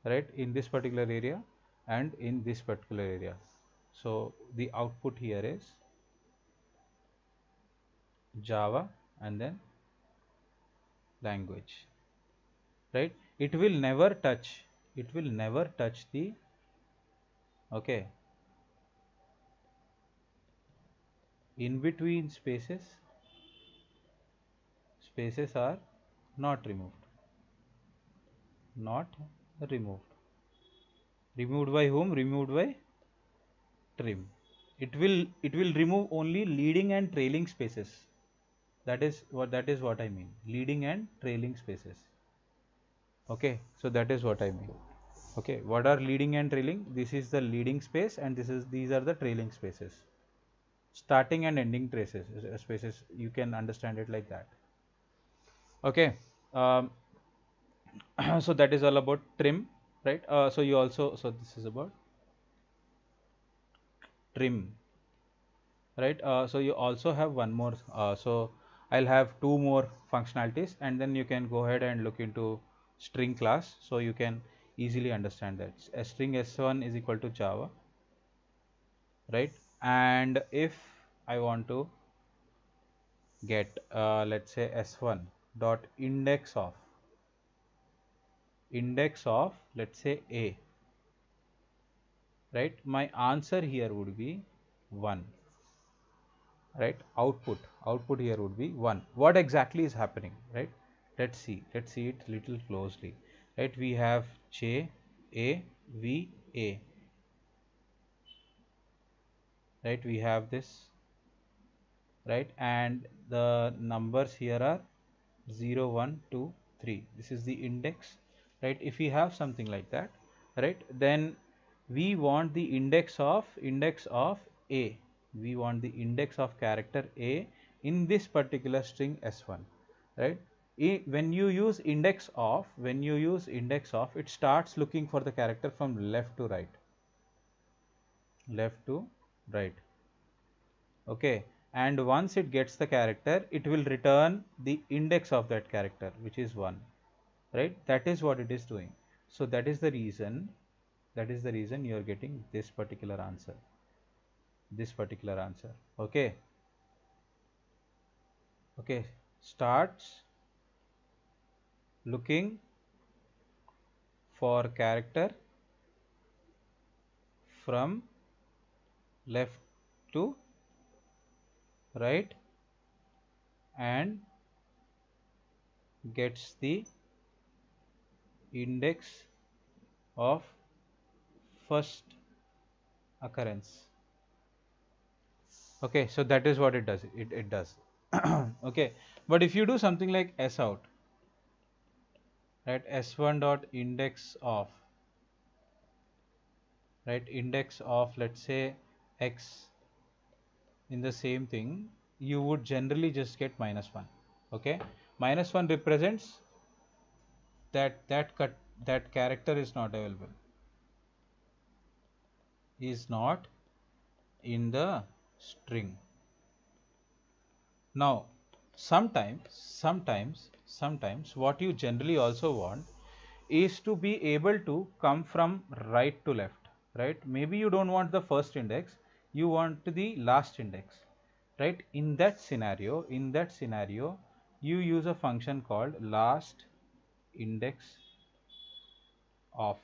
right, in this particular area and in this particular area. So the output here is Java and then language, right? It will never touch the, okay, in between spaces are not removed, removed by whom? Removed by trim. It will remove only leading and trailing spaces. That is what I mean, leading and trailing spaces. Okay, so that is what I mean. Okay, what are leading and trailing? This is the leading space and these are the trailing spaces. Starting and ending traces spaces, you can understand it like that. Okay, so that is all about trim, right? So this is about trim. right? So you also have one more, so I'll have two more functionalities, and then you can go ahead and look into string class, so you can easily understand that a string s1 is equal to Java, right? And if I want to get let's say s1 dot index of let's say a, right? My answer here would be 1, right? Output here would be 1. What exactly is happening, right? Let's see it little closely, right? We have j a v a, right? We have this, right? And the numbers here are 0 1 2 3. This is the index, right? If we have something like that, right, then we want the index of a, we want the index of character a in this particular string s1, right? When you use index of, it starts looking for the character from left to right, okay? And once it gets the character, it will return the index of that character, which is 1, right? That is what it is doing. So that is the reason you are getting this particular answer, okay? Okay, starts looking for character from left to right and gets the index of first occurrence. Okay, so that is what it does. It does. Okay, but if you do something like s out, right, s1 dot index of, right, index of let's say x, in the same thing, you would generally just get -1. Okay, -1 represents that character is not available, is not in the string. Now, sometimes what you generally also want is to be able to come from right to left, right? Maybe you don't want the first index, you want the last index, right? In that scenario, you use a function called last index of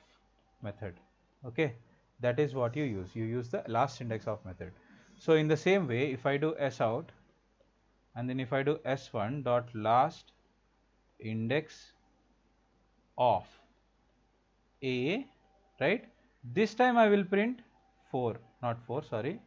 method, okay? That is what you use the last index of method. So in the same way, if I do s out, and then if I do s1 dot last index of a, right, this time I will print 4, not 4, sorry,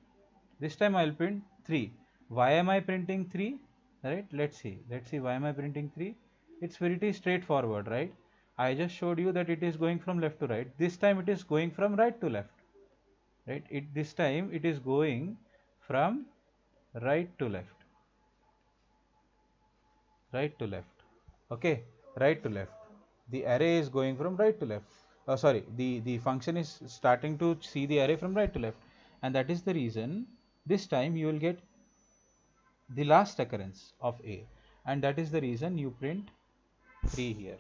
this time I will print 3. Why am I printing 3, right? Let's see why am I printing 3. It's pretty straightforward, right? I just showed you that it is going from left to right. This time it is going from right to left, right? This time it is going from right to left, okay? Right to left, the array is going from right to left. Sorry, the function is starting to see the array from right to left, and that is the reason this time you will get the last occurrence of a, and that is the reason you print 3 here,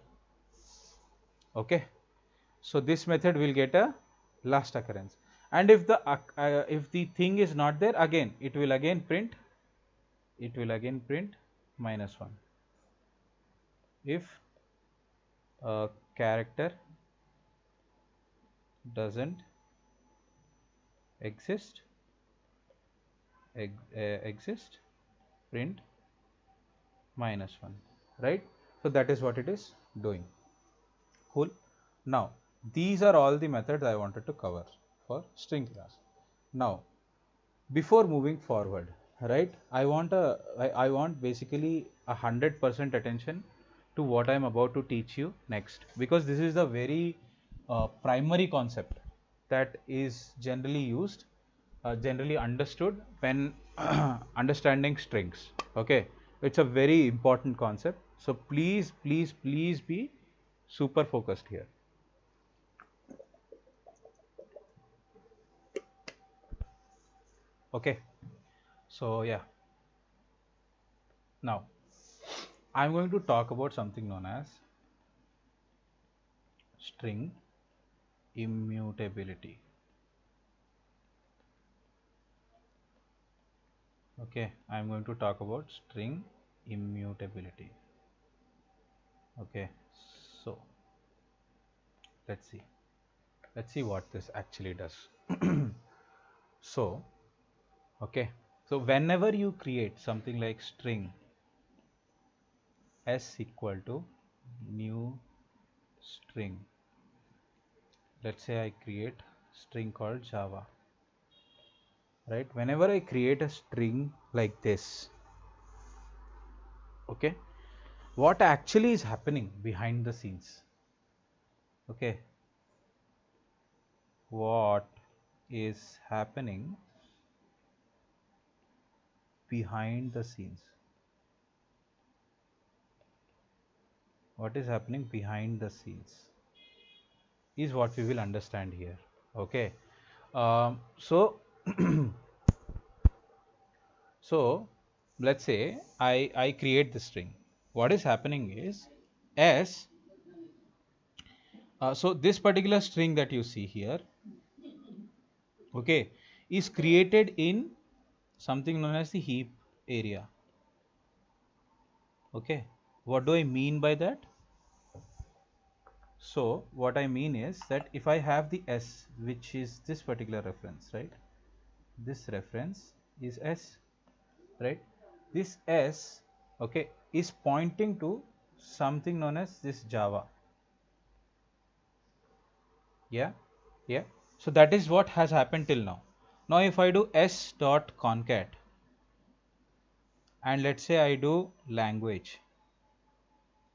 okay? So this method will get a last occurrence, and if the thing is not there, again it will again print -1 if a character doesn't exist exist, print -1, right? So that is what it is doing. Cool. Now these are all the methods I wanted to cover for string class. Now before moving forward, right, I want basically 100% attention to what I'm about to teach you next, because this is a very primary concept that is generally used, generally understood when understanding strings, okay? It's a very important concept, so please be super focused here. Okay, So yeah, now I'm going to talk about something known as string immutability. Okay, I'm going to talk about string immutability. Okay, so let's see what this actually does. So okay, so whenever you create something like string s equal to new string, let's say I create string called Java, right? Whenever I create a string like this, okay, what actually is happening behind the scenes? Okay, what is happening behind the scenes? What is happening behind the scenes is what we will understand here. Okay, so so let's say I create the string. What is happening is s so this particular string that you see here, okay, is created in something known as the heap area. Okay, what do I mean by that? So what I mean is that if I have the s, which is this particular reference, right? This reference is s, right? This s, okay, is pointing to something known as this Java. Yeah, yeah. So that is what has happened till now. Now if I do s dot concat and let's say I do language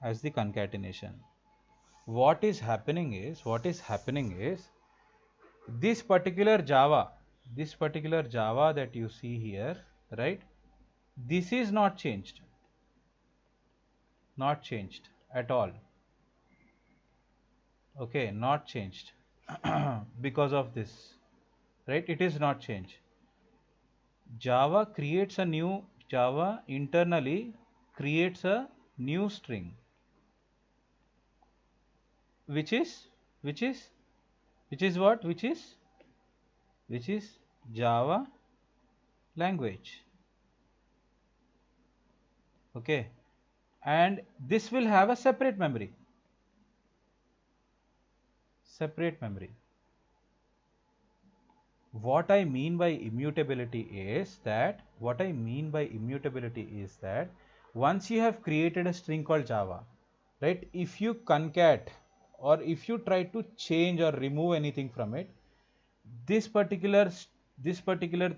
as the concatenation, what is happening is this particular Java that you see here, right? This is not changed at all. Okay, not changed because of this, right? It is not changed. Java internally creates a new string, which is which is which is what which is Java language. Okay, and this will have a separate memory. What I mean by immutability is that once you have created a string called Java, right? If you concat or if you try to change or remove anything from it, this particular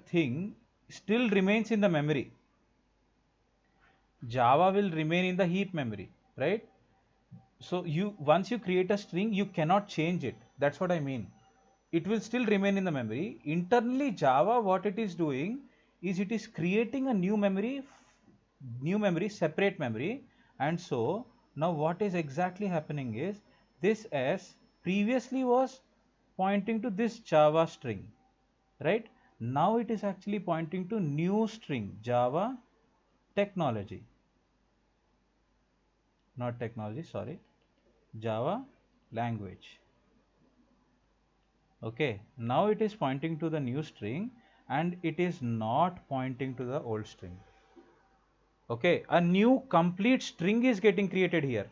thing still remains in the memory. Java will remain in the heap memory, right? So once you create a string, you cannot change it. That's what I mean. It will still remain in the memory. Internally, Java, what it is doing is it is creating a new memory, separate memory. And so now what is exactly happening is this s previously was pointing to this Java string, right? Now it is actually pointing to new string, Java technology, not technology, sorry, Java language. Okay, now it is pointing to the new string and it is not pointing to the old string. Okay, a new complete string is getting created here.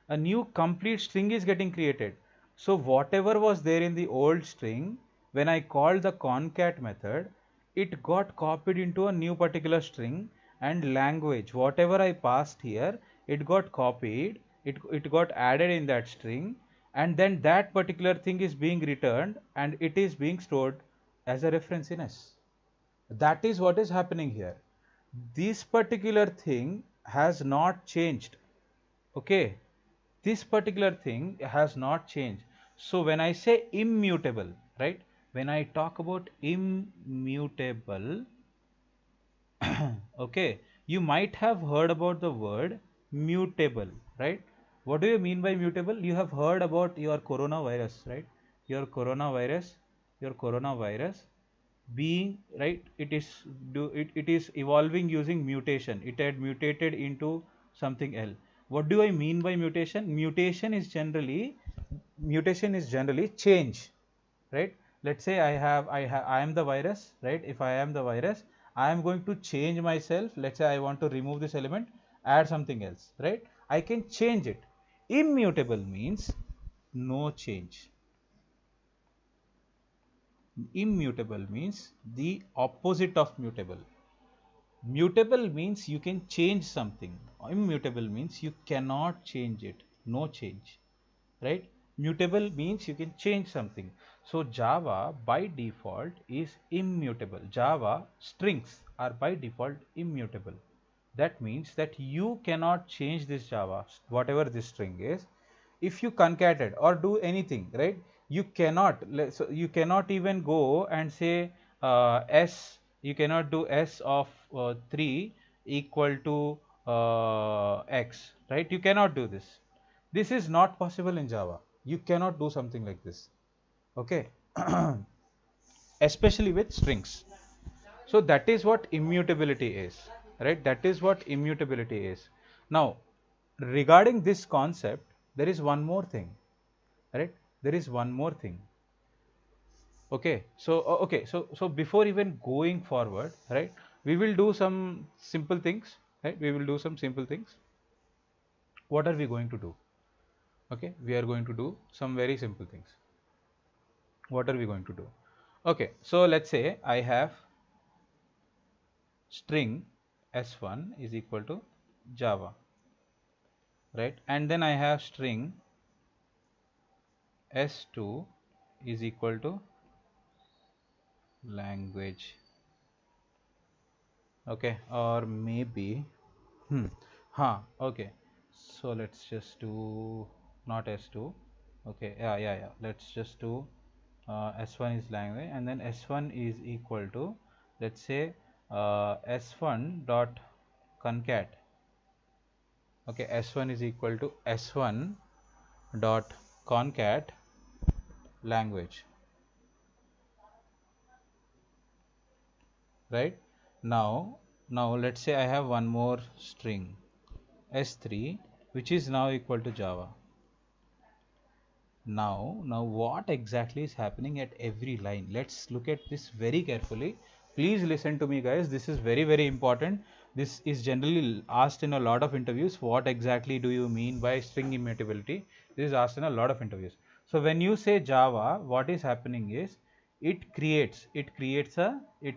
A new complete string is getting created. So whatever was there in the old string, when I called the concat method, it got copied into a new particular string, and language, whatever I passed here, it got copied, it got added in that string, and then that particular thing is being returned and it is being stored as a reference in S. That is what is happening here. This particular thing has not changed. Okay, this particular thing has not changed. So when I say immutable, right, when I talk about immutable, okay, you might have heard about the word mutable, right? What do you mean by mutable? You have heard about your coronavirus, right? Your coronavirus, being, right, it is evolving using mutation. It had mutated into something else. What do I mean by mutation? Mutation is generally change, right? Let's say I am the virus, right? If I am the virus, I am going to change myself. Let's say I want to remove this element, add something else, right? I can change it. Immutable means no change. Immutable means the opposite of mutable. Mutable means you can change something. Immutable means you cannot change it. No change, right? Mutable means you can change something. So Java by default is immutable. Java strings are by default immutable. That means that you cannot change this Java, whatever this string is. If you concatenate or do anything, right, you cannot, so you cannot even go and say s, you cannot do s of 3 equal to x, right? You cannot do this. This is not possible in Java. You cannot do something like this, okay? Especially with strings. So that is what immutability is, right? That is what immutability is. Now, regarding this concept, there is one more thing, right? There is one more thing. Okay, so so before even going forward, right, we will do some simple things, right? We will do some simple things. What are we going to do? Okay, we are going to do some very simple things. What are we going to do? Okay, so let's say I have string s1 is equal to Java, right? And then I have string s2 is equal to language, okay? Or maybe okay, so let's just do not s2, okay, yeah, let's just do s1 is language, and then s1 is equal to, let's say, s1 dot concat, okay, s1 is equal to s1 dot concat language, right? Now let's say I have one more string s3, which is now equal to Java. Now what exactly is happening at every line? Let's look at this very carefully. Please listen to me, guys. This is very important. This is generally asked in a lot of interviews. What exactly do you mean by string immutability? This is asked in a lot of interviews. So when you say Java, what is happening is it creates a, it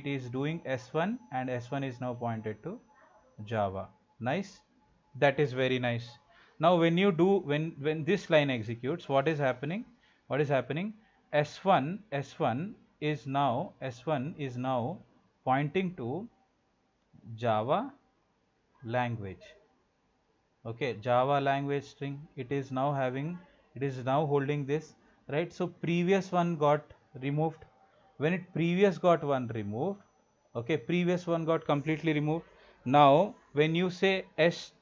is doing s1, and s1 is now pointed to Java. Nice. That is very nice. Now when you do, when this line executes, what is happening? What is happening? S1 is now pointing to Java language. Okay, Java language string. It is now having, it is now holding this, right? So previous one got removed. When it previous got one removed, okay, previous one got completely removed. Now when you say s,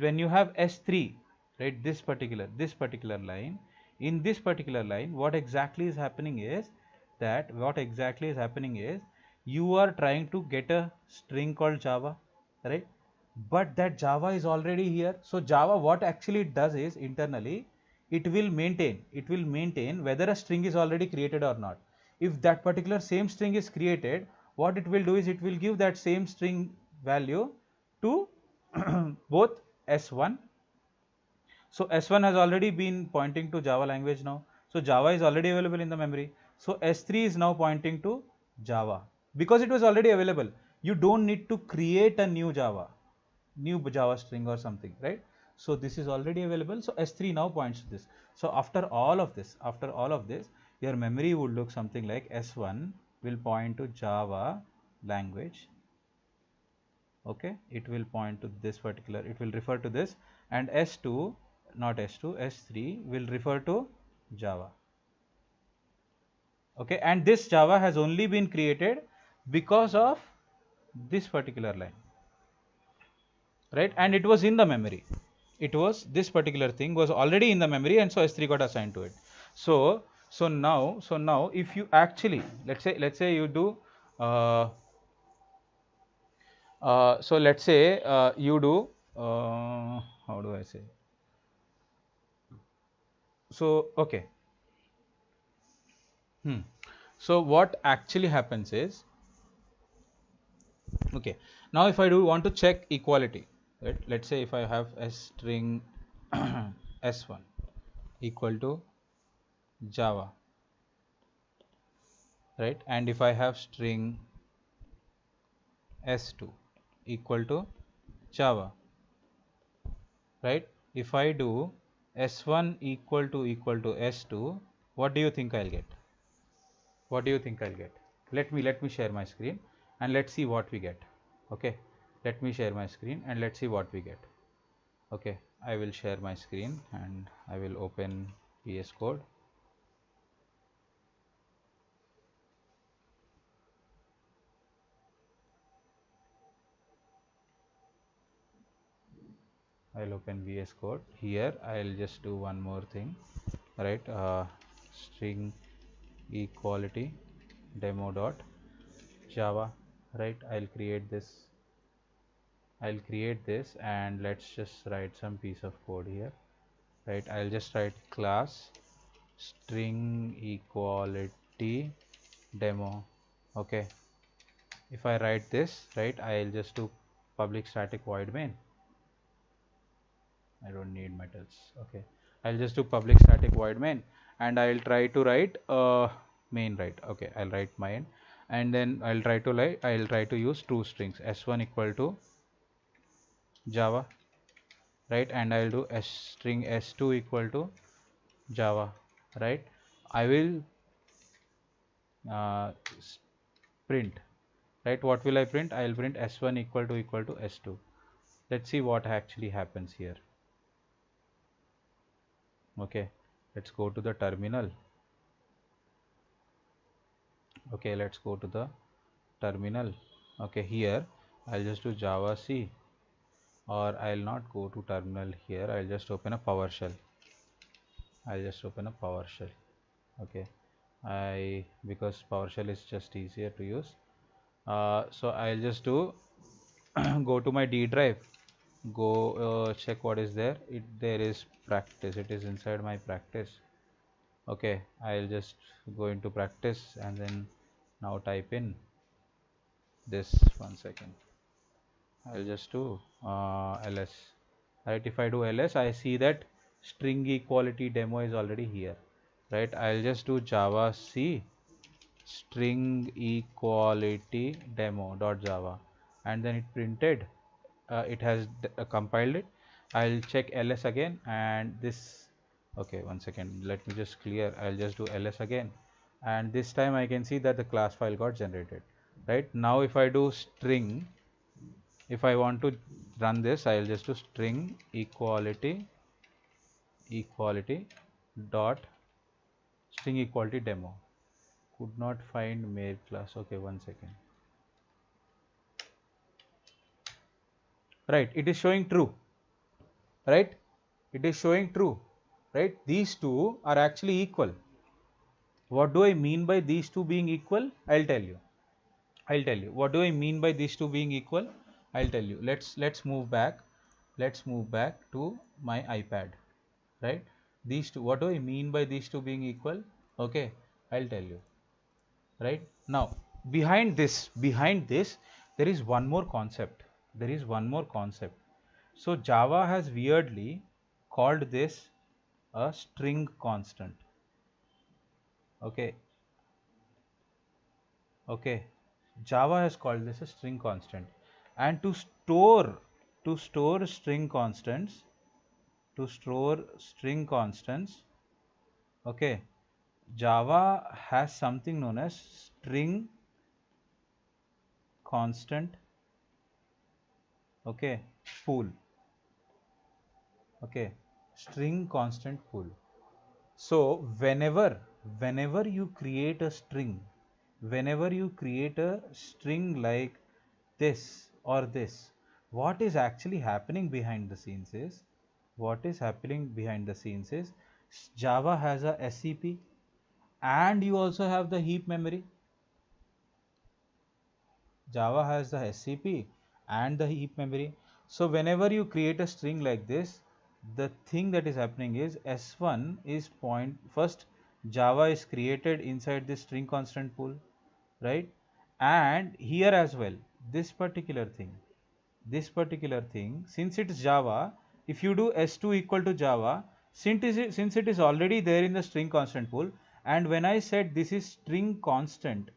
when you have s3, right, this particular line, in this particular line, what exactly is happening is that, you are trying to get a string called Java, right? But that Java is already here. So Java, what actually it does is, internally it will maintain whether a string is already created or not. If that particular same string is created, what it will do is it will give that same string value to both s1. So s1 has already been pointing to Java language now. So Java is already available in the memory. So s3 is now pointing to Java because it was already available. You don't need to create a new Java string or something, right? So this is already available. So s3 now points to this. So after all of this, your memory would look something like s1 will point to Java language. Okay, it will point to this particular, it will refer to this, and s2, not s2, s3 will refer to Java. Okay, and this Java has only been created because of this particular line, right? And it was in the memory. It was, this particular thing was already in the memory, and so s3 got assigned to it. So So now if you actually, let's say you do so let's say you do how do I say, so okay. So what actually happens is, okay, now if I do want to check equality, right, let's say if I have a string s1 equal to Java, right, and if I have string s2 equal to Java, right, if I do s1 equal to s2, what do you think I'll get? What do you think I'll get? Let me share my screen and let's see what we get. Okay, let me share my screen and let's see what we get. Okay, I will share my screen and I will open VS Code. I'll open VS Code. Here I'll just do one more thing, right? String equality demo dot Java, right? I'll create this and let's just write some piece of code here, right? I'll just write class string equality demo. Okay, if I write this, right, I'll just do public static void main. I don't need metals. Okay, I'll just do public static void main and I'll try to write main, right? Okay, I'll write main and then I'll try to use true strings s1 equal to Java, right, and I'll do string s2 equal to Java, right. I will uh, print, right, what will I print? I'll print s1 equal to s2. Let's see what actually happens here. Okay, let's go to the terminal. Okay, let's go to the terminal. Okay, here I'll just do Java C, or I'll not go to terminal here. I'll just open a PowerShell. I'll just open a PowerShell. Okay, because PowerShell is just easier to use. So I'll just do go to my D drive, go check what is there. There is practice. It is inside my practice. Okay, I'll just go into practice and then now type in this. 1 second. I'll just do ls, right. If I do ls, I see that string equality demo is already here, right. I'll just do Java C string equality demo dot Java and then it printed, it has compiled it. I'll check ls again and this, okay, 1 second, let me just clear. I'll just do ls again and this time I can see that the class file got generated, right. Now if I do string, if I want to run this, I'll just do string equality dot string equality demo. Could not find main class. Okay, 1 second. Right, it is showing true, right, it is showing true, right. These two are actually equal. What do I mean by these two being equal? I'll tell you. What do I mean by these two being equal? I'll tell you. Let's move back. Let's move back to my iPad, right. These two, what do I mean by these two being equal? Okay, I'll tell you. Right now, behind this there is one more concept. So Java has weirdly called this a string constant. Okay, Java has called this a string constant, and to store string constants, okay, Java has something known as string constant, okay, pool. Okay, string constant pool. So whenever you create a string, like this or this, what is actually happening behind the scenes is, Java has a SCP, and you also have the heap memory. Java has the SCP and the heap memory. So whenever you create a string like this, the thing that is happening is S1 is first Java is created inside this string constant pool, right? And here as well, this particular thing, since it's Java, if you do S2 equal to Java, since it is already there in the string constant pool, and when I said this is string constant,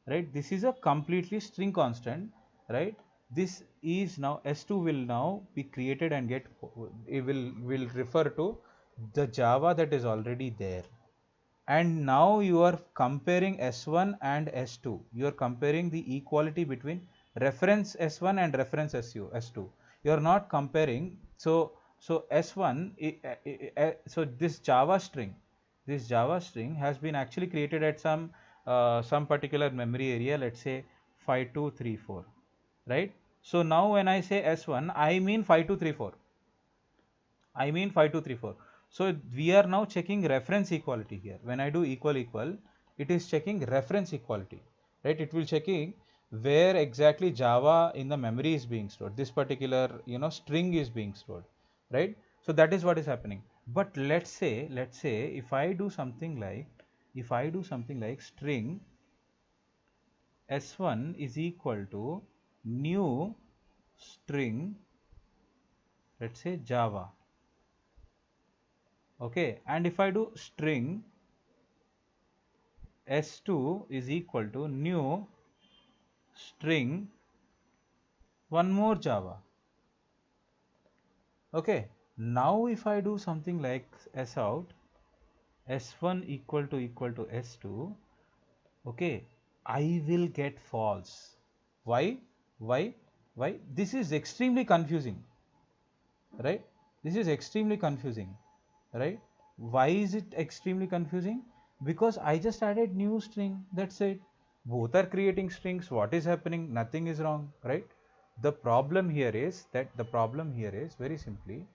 right, this is a completely string constant, right, this is now S2 will now be created and it will refer to the Java that is already there. And now you are comparing S1 and S2. You are comparing the equality between reference S1 and reference S2. You are not comparing. So S1, so this Java string has been actually created at some particular memory area, let's say 5234, right? So now when I say S1, I mean 5234. I mean 5234. So we are now checking reference equality here. When I do equal equal, it is checking reference equality, right? It will checking where exactly Java in the memory is being stored. This particular string is being stored, right? So that is what is happening. But let's say if I do something like string S1 is equal to new string, let's say Java. Okay, and if I do string S2 is equal to new string one more Java. Okay, now if I do something like S out S1 equal to S2, okay, I will get false. Why? Why? Why? This is extremely confusing, right? This is extremely confusing, right? Why is it extremely confusing? Because I just added new string, that's it. Both are creating strings. What is happening? Nothing is wrong, right? The problem here is very simply,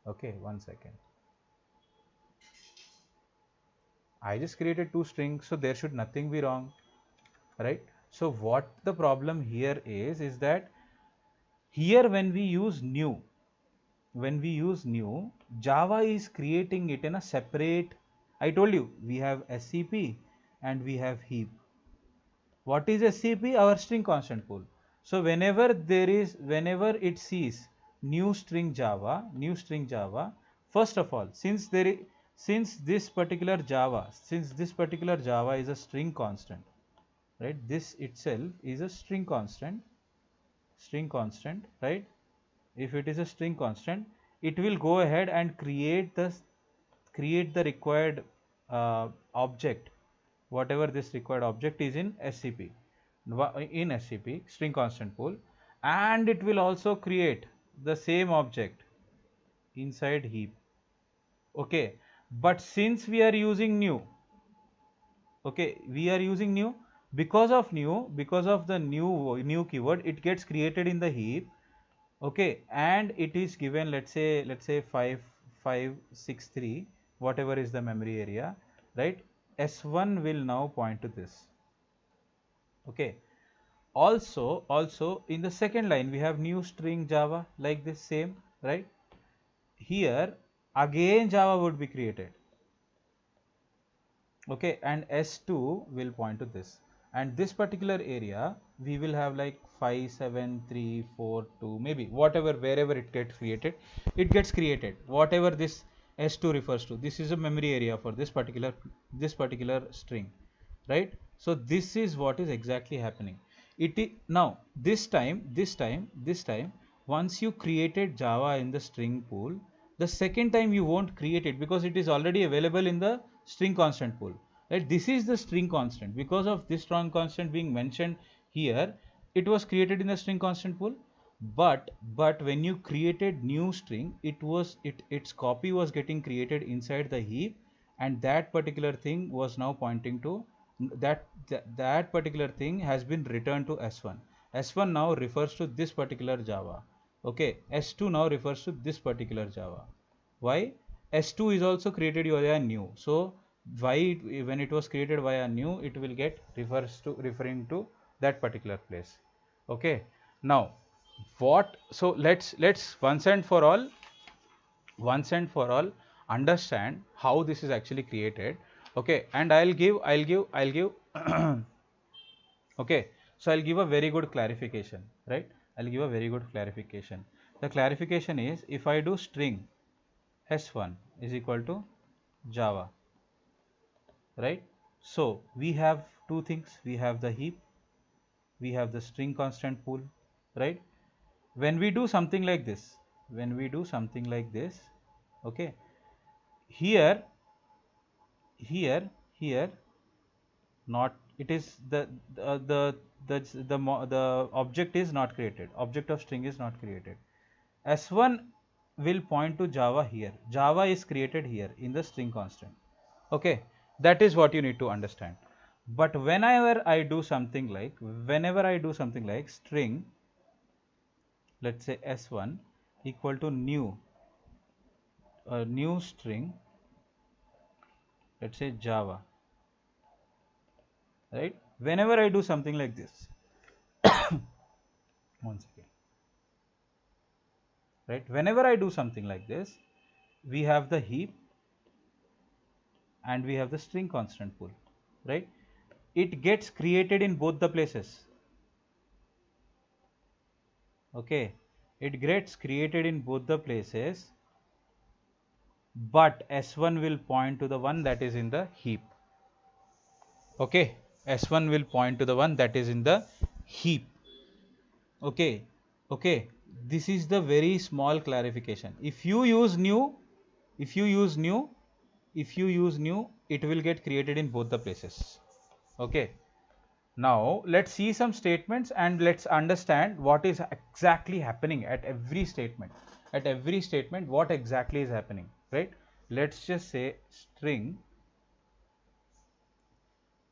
okay, one second. I just created two strings, so there should nothing be wrong, right? So what the problem here is that here when we use new, Java is creating it in a separate, I told you we have SCP and we have heap. What is SCP? Our string constant pool. So whenever it sees new string Java, first of all, since this particular Java is a string constant, right? This itself is a string constant, right? If it is a string constant, it will go ahead and create the required object, whatever this required object is in SCP string constant pool, and it will also create the same object inside heap. Okay, but since we are using new, okay, we are using new, because of the new keyword, it gets created in the heap. Okay, and it is given, let's say 5563, whatever is the memory area, right? S1 will now point to this. Okay, also in the second line we have new string Java, like this same, right? Here again Java would be created. Okay, and S2 will point to this, and this particular area we will have like 57342, maybe whatever, wherever it gets created, whatever this S2 refers to. This is a memory area for this particular string, right? So this is what is exactly happening. Now this time once you created Java in the string pool, the second time you won't create it because it is already available in the string constant pool, right? This is the string constant. Because of this string constant being mentioned here, it was created in the string constant pool. But when you created new string, its copy was getting created inside the heap, and that particular thing was now pointing to that particular thing has been returned to S1. S1 now refers to this particular Java. Okay, S2 now refers to this particular Java. Why? S2 is also created via new. So when it was created via new, it will get referring to that particular place. Okay, now what, so let's once and for all understand how this is actually created. Okay, and I'll give okay, so I'll give a very good clarification, right? I'll give a very good clarification. The clarification is, if I do string s1 is equal to Java, right? So we have two things, we have the heap, we have the string constant pool, right? When we do something like this, okay, here here not, it is the object is not created, object of string is not created. S1 will point to Java here, Java is created here in the string constant. Okay, that is what you need to understand. But whenever I do something like string, let's say s1 equal to new string, let's say Java, right? Whenever I do something like this, one second, right? Whenever I do something like this, we have the heap and we have the string constant pool, right? It gets created in both the places. Okay, it gets created in both the places, but S1 will point to the one that is in the heap. Okay, S1 will point to the one that is in the heap. Okay, okay, this is the very small clarification. If you use new, it will get created in both the places. Okay, now let's see some statements and let's understand what is exactly happening at every statement. At every statement, what exactly is happening, right? Let's just say string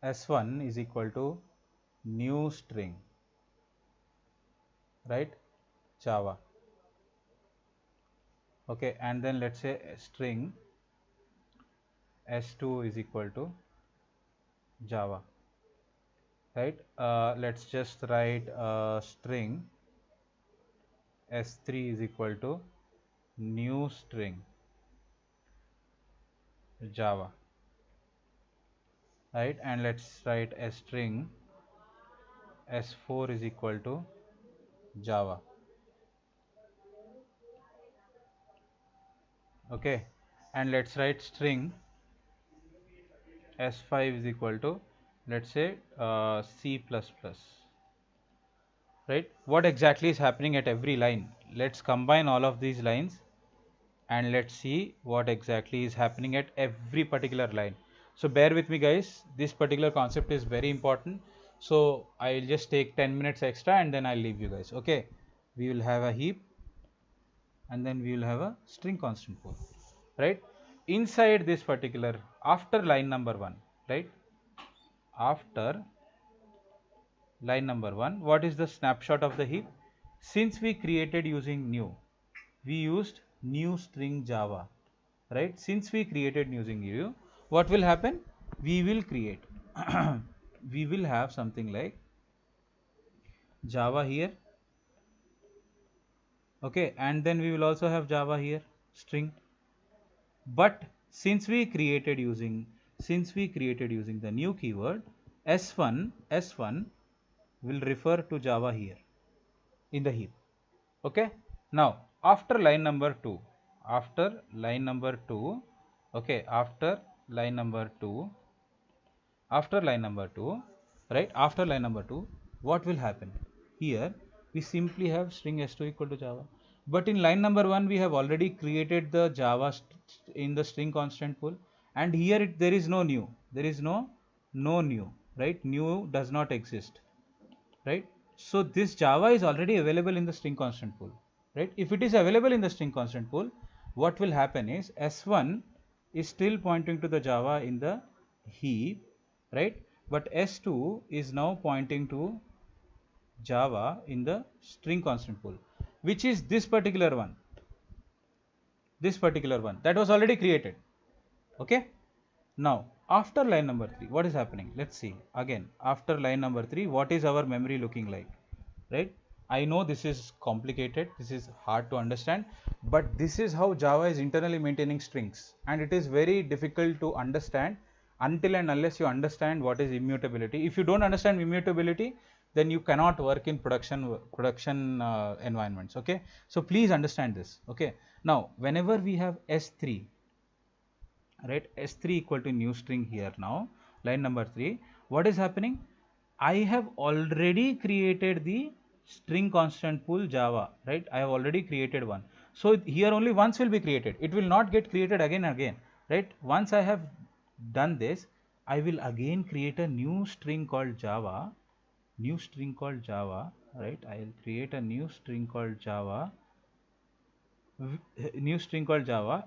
s1 is equal to new string, right? Java. Okay, and then let's say string s2 is equal to Java, right? Let's just write string s3 is equal to new string Java, right? And let's write a string s4 is equal to Java. Okay, and let's write string s5 is equal to, let's say C++, right? What exactly is happening at every line? Let's combine all of these lines and let's see what exactly is happening at every particular line. So bear with me guys, this particular concept is very important. So I'll just take 10 minutes extra and then I'll leave you guys. Okay, we will have a heap and then we will have a string constant pool, right? Inside this particular, after line number 1, right? After line number 1, what is the snapshot of the heap? Since we created using new, we used new string Java, right? Since we created using new, what will happen? We will create we will have something like Java here, okay, and then we will also have Java here, string. But since we created using the new keyword, s1 will refer to Java here in the heap. Okay, now after line number 2, okay, after line number 2, right, after line number 2, what will happen? Here we simply have string s2 equal to Java, but in line number 1 we have already created the Java in the string constant pool, and here there is no new, no new, right? New does not exist, right? So this Java is already available in the string constant pool, right? If it is available in the string constant pool, what will happen is s1 is still pointing to the Java in the heap, right? But s2 is now pointing to Java in the string constant pool, which is this particular one that was already created. Okay, now after line number 3, what is happening? Let's see again. After line number 3, what is our memory looking like? Right? I know this is complicated, this is hard to understand, but this is how Java is internally maintaining strings, and it is very difficult to understand until and unless you understand what is immutability. If you don't understand immutability, then you cannot work in production environments. Okay, so please understand this. Okay, now whenever we have S3, right, S3 equal to new string here, now line number 3, what is happening? I have already created the string constant pool Java, right? I have already created one. So here only once will be created. It will not get created again and again, right? Once I have done this, I will again create a new string called Java, right? I will create a new string called Java,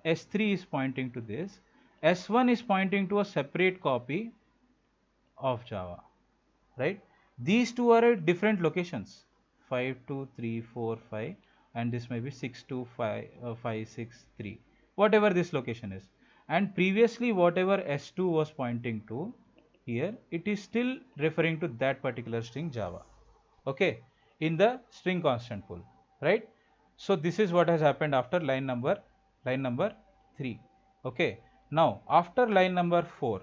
S3 is pointing to this, S1 is pointing to a separate copy of Java, right? These two are at different locations, 5 2 3 4 5, and this may be 6 2 5 5 6 3, whatever this location is. And previously whatever S2 was pointing to, here it is still referring to that particular string Java, okay, in the string constant pool, right? So this is what has happened after line number 3. Okay, now after line number 4,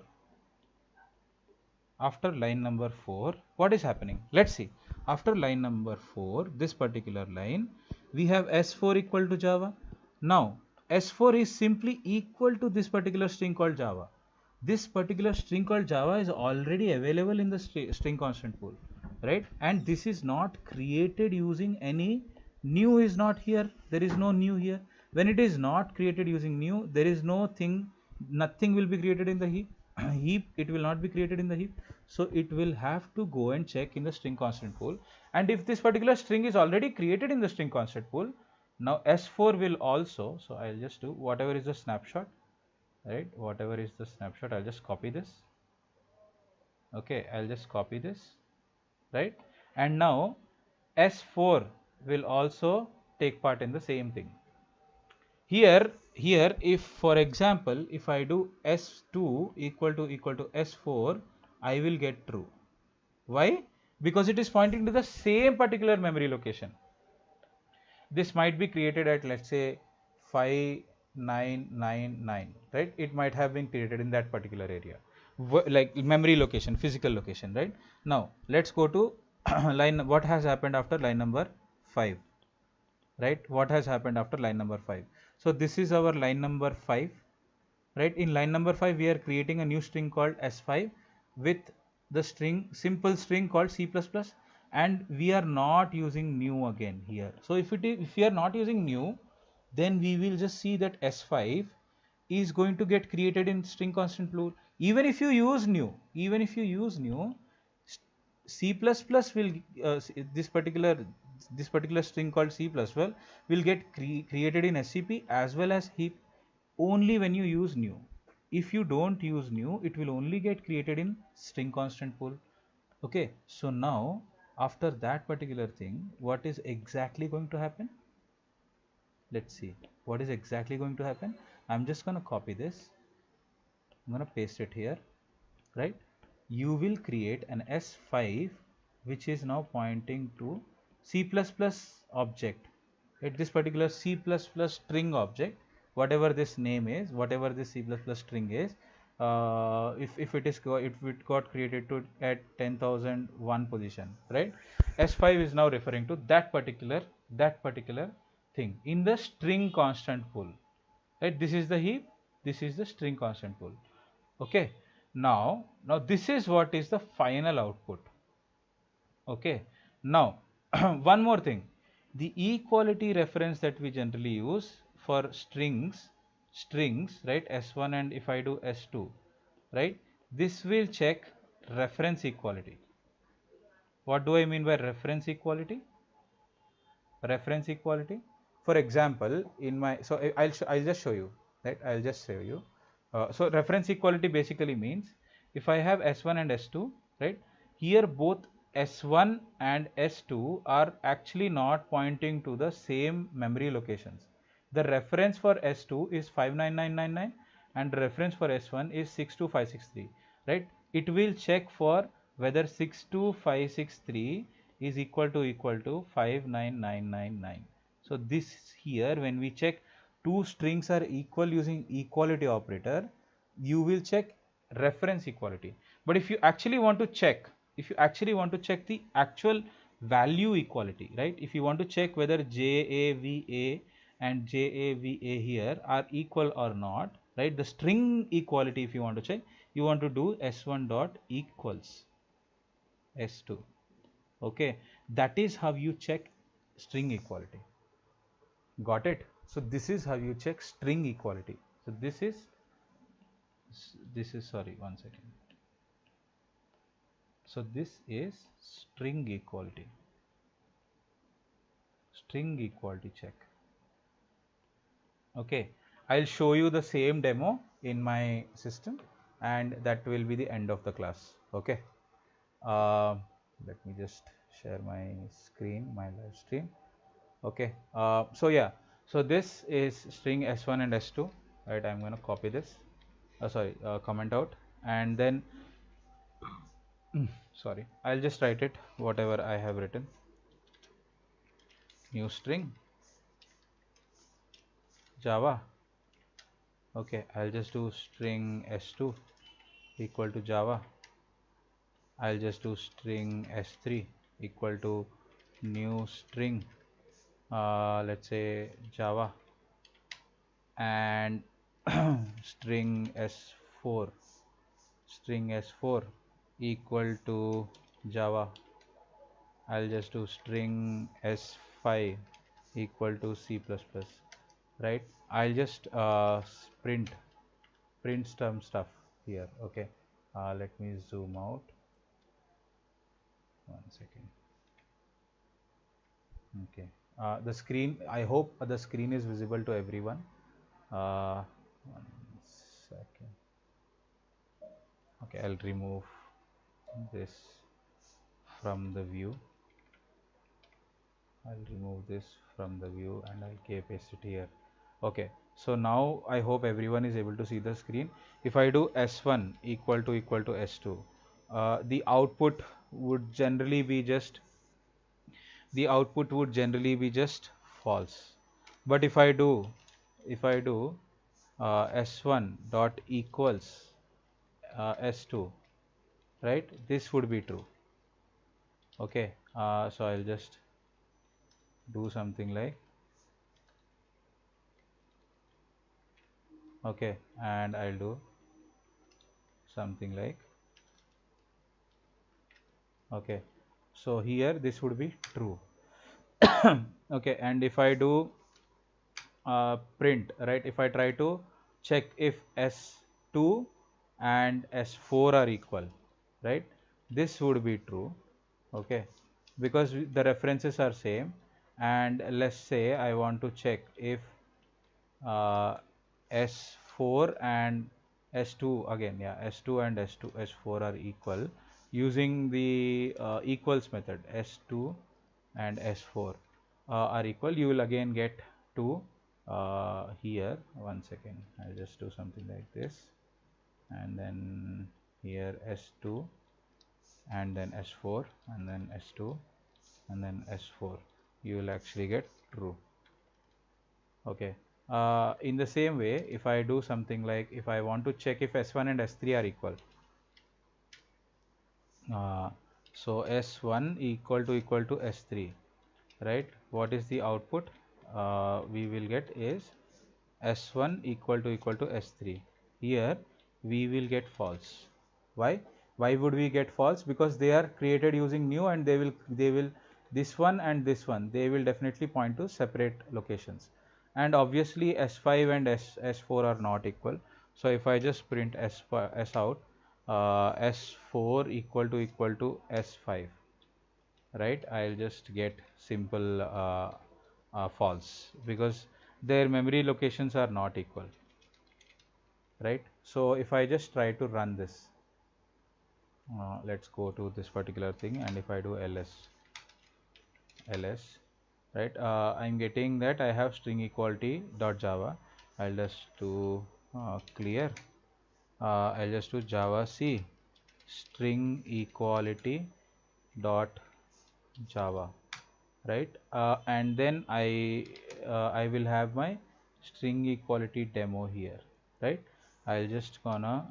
what is happening? Let's see. After line number 4, this particular line, we have S4 equal to Java. Now S4 is simply equal to this particular string called Java. This particular string called Java is already available in the string constant pool, right? And this is not created using any new, is not here. There is no new here. When it is not created using new, there is nothing will be created in the heap. It will not be created in the heap. So it will have to go and check in the string constant pool. And if this particular string is already created in the string constant pool, now S4 will also, so I'll just do whatever is the snapshot, right? Whatever is the snapshot, I'll just copy this. Okay, I'll just copy this, right? And now S4 will also take part in the same thing. Here if for example if I do S2 equal to S4, I will get true. Why? Because it is pointing to the same particular memory location. This might be created at, let's say, 5999, right? It might have been created in that particular area, like memory location, physical location, right? Now let's go to line. What has happened after line number 5, right? What has happened after line number 5? So this is our line number 5, right? In line number 5, we are creating a new string called S5 with the simple string called C++, and we are not using new again here. So if we are not using new, then we will just see that S5 is going to get created in string constant pool. Even if you use new, C++ will this particular string called C++ will get created in SCP as well as heap only when you use new. If you don't use new, it will only get created in string constant pool. Okay, so now after that particular thing, what is exactly going to happen? Let's see what is exactly going to happen. I'm just going to copy this, I'm going to paste it here, right? You will create an S5 which is now pointing to C++ object, at this particular C++ string object, whatever this name is, whatever this C++ string is. If it got created to at 10,001 position, right? S5 is now referring to that particular thing in the string constant pool, right? This is the heap, this is the string constant pool. Okay, now this is what is the final output. Okay, now one more thing, the equality reference that we generally use for strings, right, S1 and if I do S2, right, this will check reference equality. What do I mean by reference equality? For example, in my, so I'll just show you, right? I'll just show you. So reference equality basically means if I have S1 and S2, right, here both S1 and S2 are actually not pointing to the same memory locations. The reference for S2 is 59999 and reference for S1 is 62563, right? It will check for whether 62563 is equal to 59999. So this here, when we check two strings are equal using equality operator, you will check reference equality. But if you actually want to check, the actual value equality, right? If you want to check whether JAVA and JAVA here are equal or not, right? The string equality, if you want to check, you want to do S1 dot equals S2. Okay, that is how you check string equality. Got it? So this is how you check string equality. So this is sorry, one second. So this is string equality check. Okay, I'll show you the same demo in my system, and that will be the end of the class. Okay, let me just share my screen, my live stream. Okay, so yeah, so this is string S1 and S2, right? I'm going to copy this, comment out, and then sorry, I'll just write it whatever I have written. New string Java. Okay, I'll just do string S2 equal to Java. I'll just do string S3 equal to new string, let's say Java, and string S4 equal to Java. I'll just do string S5 equal to C++, right? I'll just print some stuff here. Okay, let me zoom out. One second. Okay, the screen, I hope the screen is visible to everyone. One second. Okay, I'll remove this from the view. And I'll paste it here. Okay, so now I hope everyone is able to see the screen. If I do S1 equal to S2, the output would generally be just false. But if I do S1 dot equals S2, right, this would be true. Okay, so I'll just do something like, okay, and I'll do something like, okay, so here this would be true. Okay, and if I do print, right, if I try to check if S2 and S4 are equal, right, this would be true. Okay, because the references are same. And let's say I want to check if S4 and S2 again, yeah, S2 and S4 are equal using the equals method. S2 and S4 are equal, you will again get 2 here. One second, I'll just do something like this, and then here S2 and then S4 and then S2 and then S4, you will actually get true. Okay, in the same way, if I do something like, if I want to check if S1 and S3 are equal, so S1 equal to S3, right, what is the output we will get is S1 equal to S3. Here we will get false. Why would we get false? Because they are created using new, and they will this one and this one, they will definitely point to separate locations, and obviously S5 and S4 are not equal. So if I just print S out, S4 equal to S5, right, I'll just get simple false, because their memory locations are not equal, right? So if I just try to run this, let's go to this particular thing, and if I do ls, right, I'm getting that I have string equality dot java. I'll just do clear. I'll just do Java C string equality dot Java, right? And then I will have my string equality demo here, right? I'll just gonna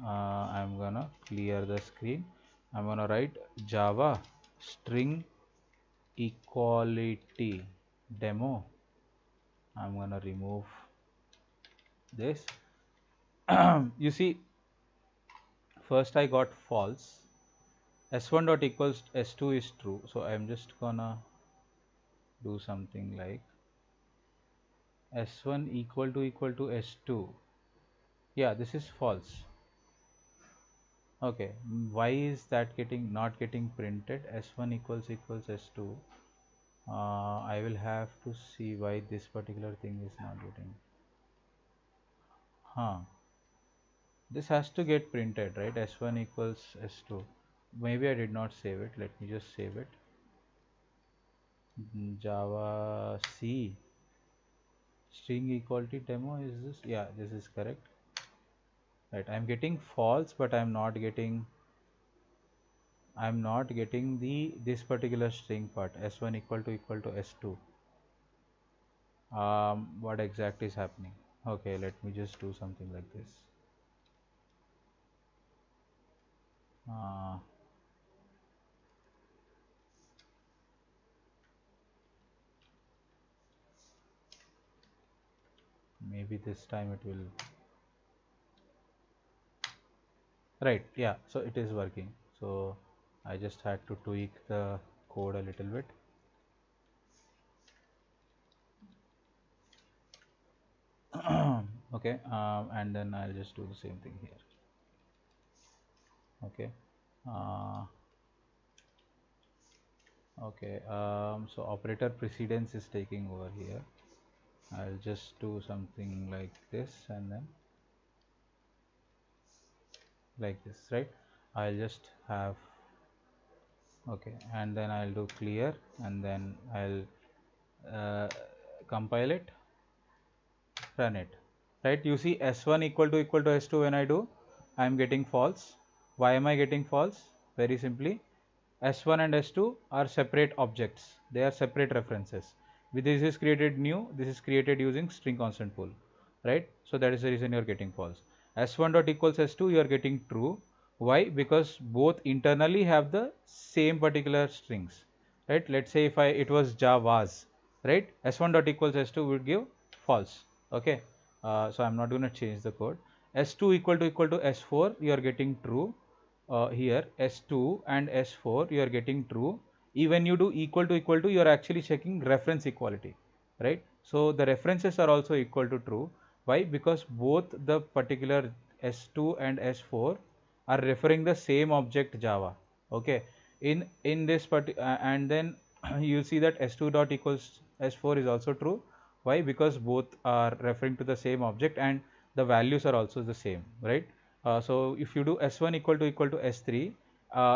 I'm gonna clear the screen. I'm gonna write Java string equality demo. I'm gonna remove this. You see, first I got false. S1 dot equals S2 is true, so I'm just gonna do something like S1 equal to S2. Yeah, this is false. Okay, why is that not getting printed? S1 equals S2. I will have to see why this particular thing is not getting. This has to get printed, right? S1 equals S2. Maybe I did not save it. Let me just save it. Java C string equality demo, is this? Yeah, this is correct. Right, I'm getting false, but I'm not getting the this particular string part, S1 equal to S2. What exactly is happening? Okay, let me just do something like this. Maybe this time it will. Right, yeah, so it is working. So I just had to tweak the code a little bit. Okay, and then I'll just do the same thing here. Okay. Okay, so operator precedence is taking over here. I'll just do something like this and then like this, right? I'll just have, okay, and then I'll do clear and then I'll compile it, run it, right? You see S1 equal to S2, when I do, I'm getting false. Why am I getting false? Very simply, S1 and S2 are separate objects. They are separate references. This is created new, this is created using string constant pool, right? So that is the reason you are getting false. S1 dot equals S2, you are getting true. Why? Because both internally have the same particular strings, right? Let's say if it was Javas, right? S1 dot equals S2 would give false. Okay, so I'm not going to change the code. S2 equal to S4, you are getting true. Here S2 and S4 you are getting true. Even you do equal to you are actually checking reference equality, right? So the references are also equal to true. Why? Because both the particular S2 and S4 are referring the same object Java. Okay, in this and then you see that S2 dot equals S4 is also true. Why? Because both are referring to the same object and the values are also the same, right? So if you do S1 equal to S3,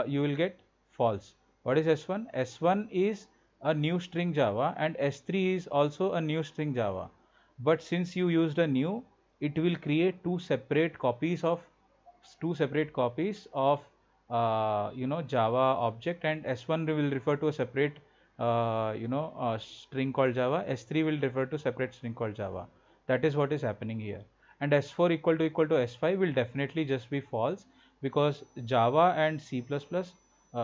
you will get false. What is S1? S1 is a new string Java and S3 is also a new string Java. But since you used a new, it will create two separate copies of Java object, and S1 will refer to a separate string called Java. S3 will refer to separate string called Java. That is what is happening here. And S4 equal to S5 will definitely just be false, because Java and C++,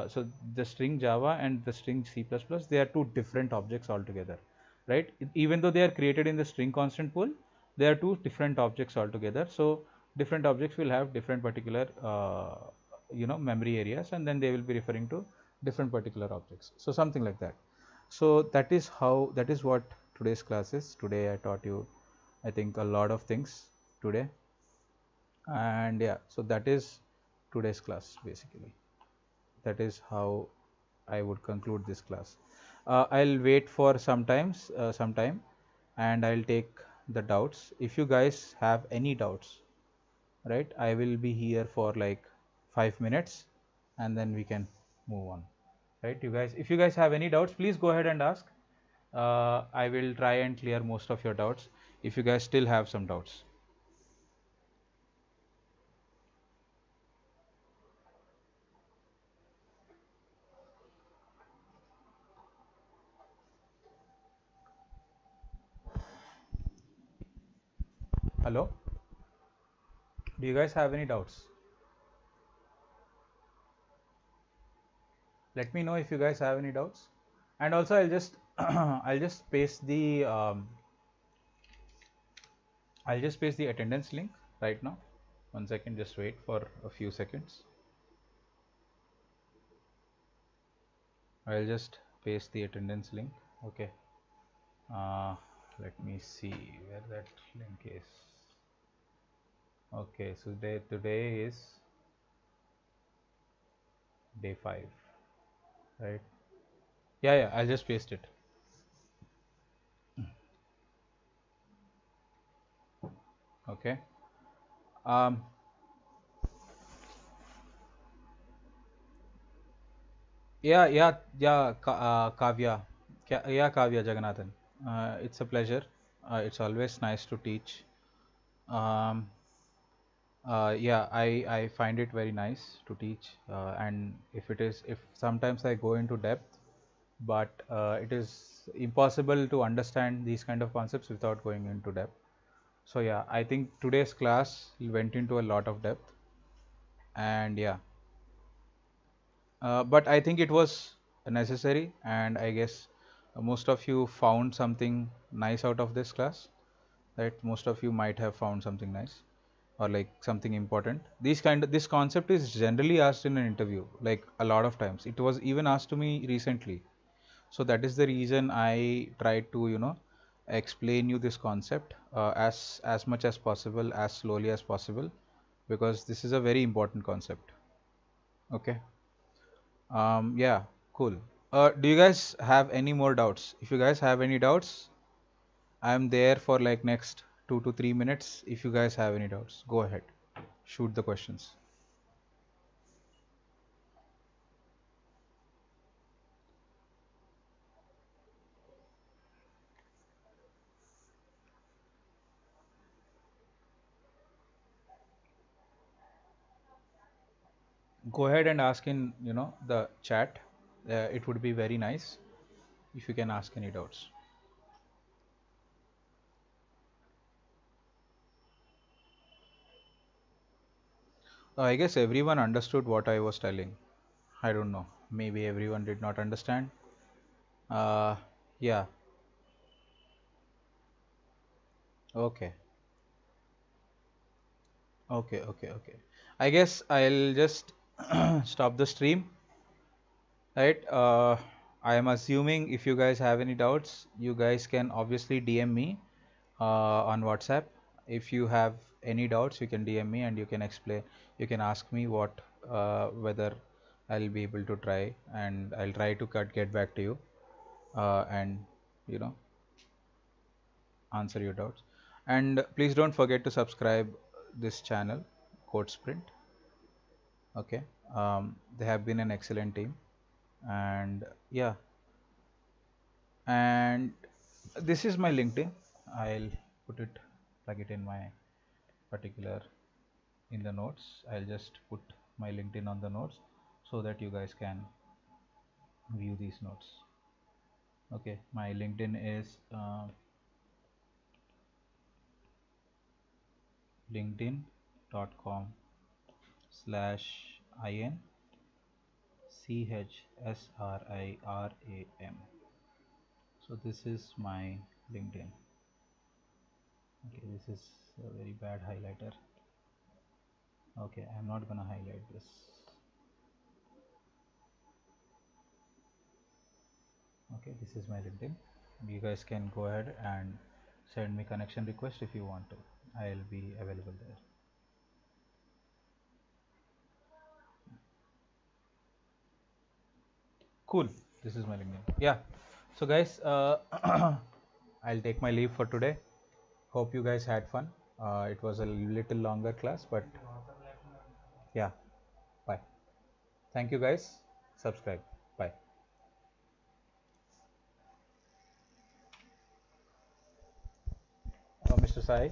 so the string Java and the string C++, they are two different objects altogether, right? Even though they are created in the string constant pool, they are two different objects altogether. So different objects will have different particular memory areas, and then they will be referring to different particular objects. So something like that. So that is what today's class is. Today I taught you, I think, a lot of things today, and yeah, so that is today's class. Basically, that is how I would conclude this class. I'll wait for some time, and I'll take the doubts. If you guys have any doubts, right, I will be here for like 5 minutes and then we can move on, right? If you guys have any doubts, please go ahead and ask. I will try and clear most of your doubts if you guys still have some doubts. Hello? Do you guys have any doubts? Let me know if you guys have any doubts. And also I'll just I'll just paste the attendance link right now. 1 second, just wait for a few seconds. I'll just paste the attendance link. Okay. Let me see where that link is. Okay, so today is day 5, right? Yeah, I'll just paste it. Okay. Kavya. Yeah, Kavya Jagannathan. It's a pleasure. It's always nice to teach. Yeah, I find it very nice to teach, and if sometimes I go into depth, but it is impossible to understand these kind of concepts without going into depth. So yeah, I think today's class went into a lot of depth, and yeah, but I think it was necessary, and I guess most of you found something nice out of this class, right? Most of you might have found something nice or like something important. This concept is generally asked in an interview, like a lot of times. It was even asked to me recently. So that is the reason I tried to, explain you this concept as much as possible, as slowly as possible, because this is a very important concept. Okay. Yeah, cool. Do you guys have any more doubts? If you guys have any doubts, I'm there for like next 2 to 3 minutes. If you guys have any doubts, go ahead, shoot the questions. Go ahead and ask in, the chat. It would be very nice if you can ask any doubts. I guess everyone understood what I was telling. I don't know. Maybe everyone did not understand. Yeah. Okay. Okay. I guess I'll just stop the stream. Right. I am assuming if you guys have any doubts, you guys can obviously DM me on WhatsApp. If you have any doubts, you can DM me and you can explain. You can ask me whether I'll be able to try, and I'll try to get back to you and you know answer your doubts. And please don't forget to subscribe this channel, CodeSprint. Okay. They have been an excellent team, and yeah, and this is my LinkedIn. I'll plug it in my particular in the notes. I'll just put my LinkedIn on the notes so that you guys can view these notes. Okay, my LinkedIn is linkedin.com/INCHSRIRAM. So this is my LinkedIn. Okay, this is a very bad highlighter. Okay, I'm not gonna highlight this. Okay, this is my LinkedIn. You guys can go ahead and send me connection request if you want to. I'll be available there. Cool. This is my LinkedIn. Yeah. So guys, I'll take my leave for today. Hope you guys had fun. It was a little longer class, but yeah. Bye. Thank you guys. Subscribe. Bye. Mr. Sai.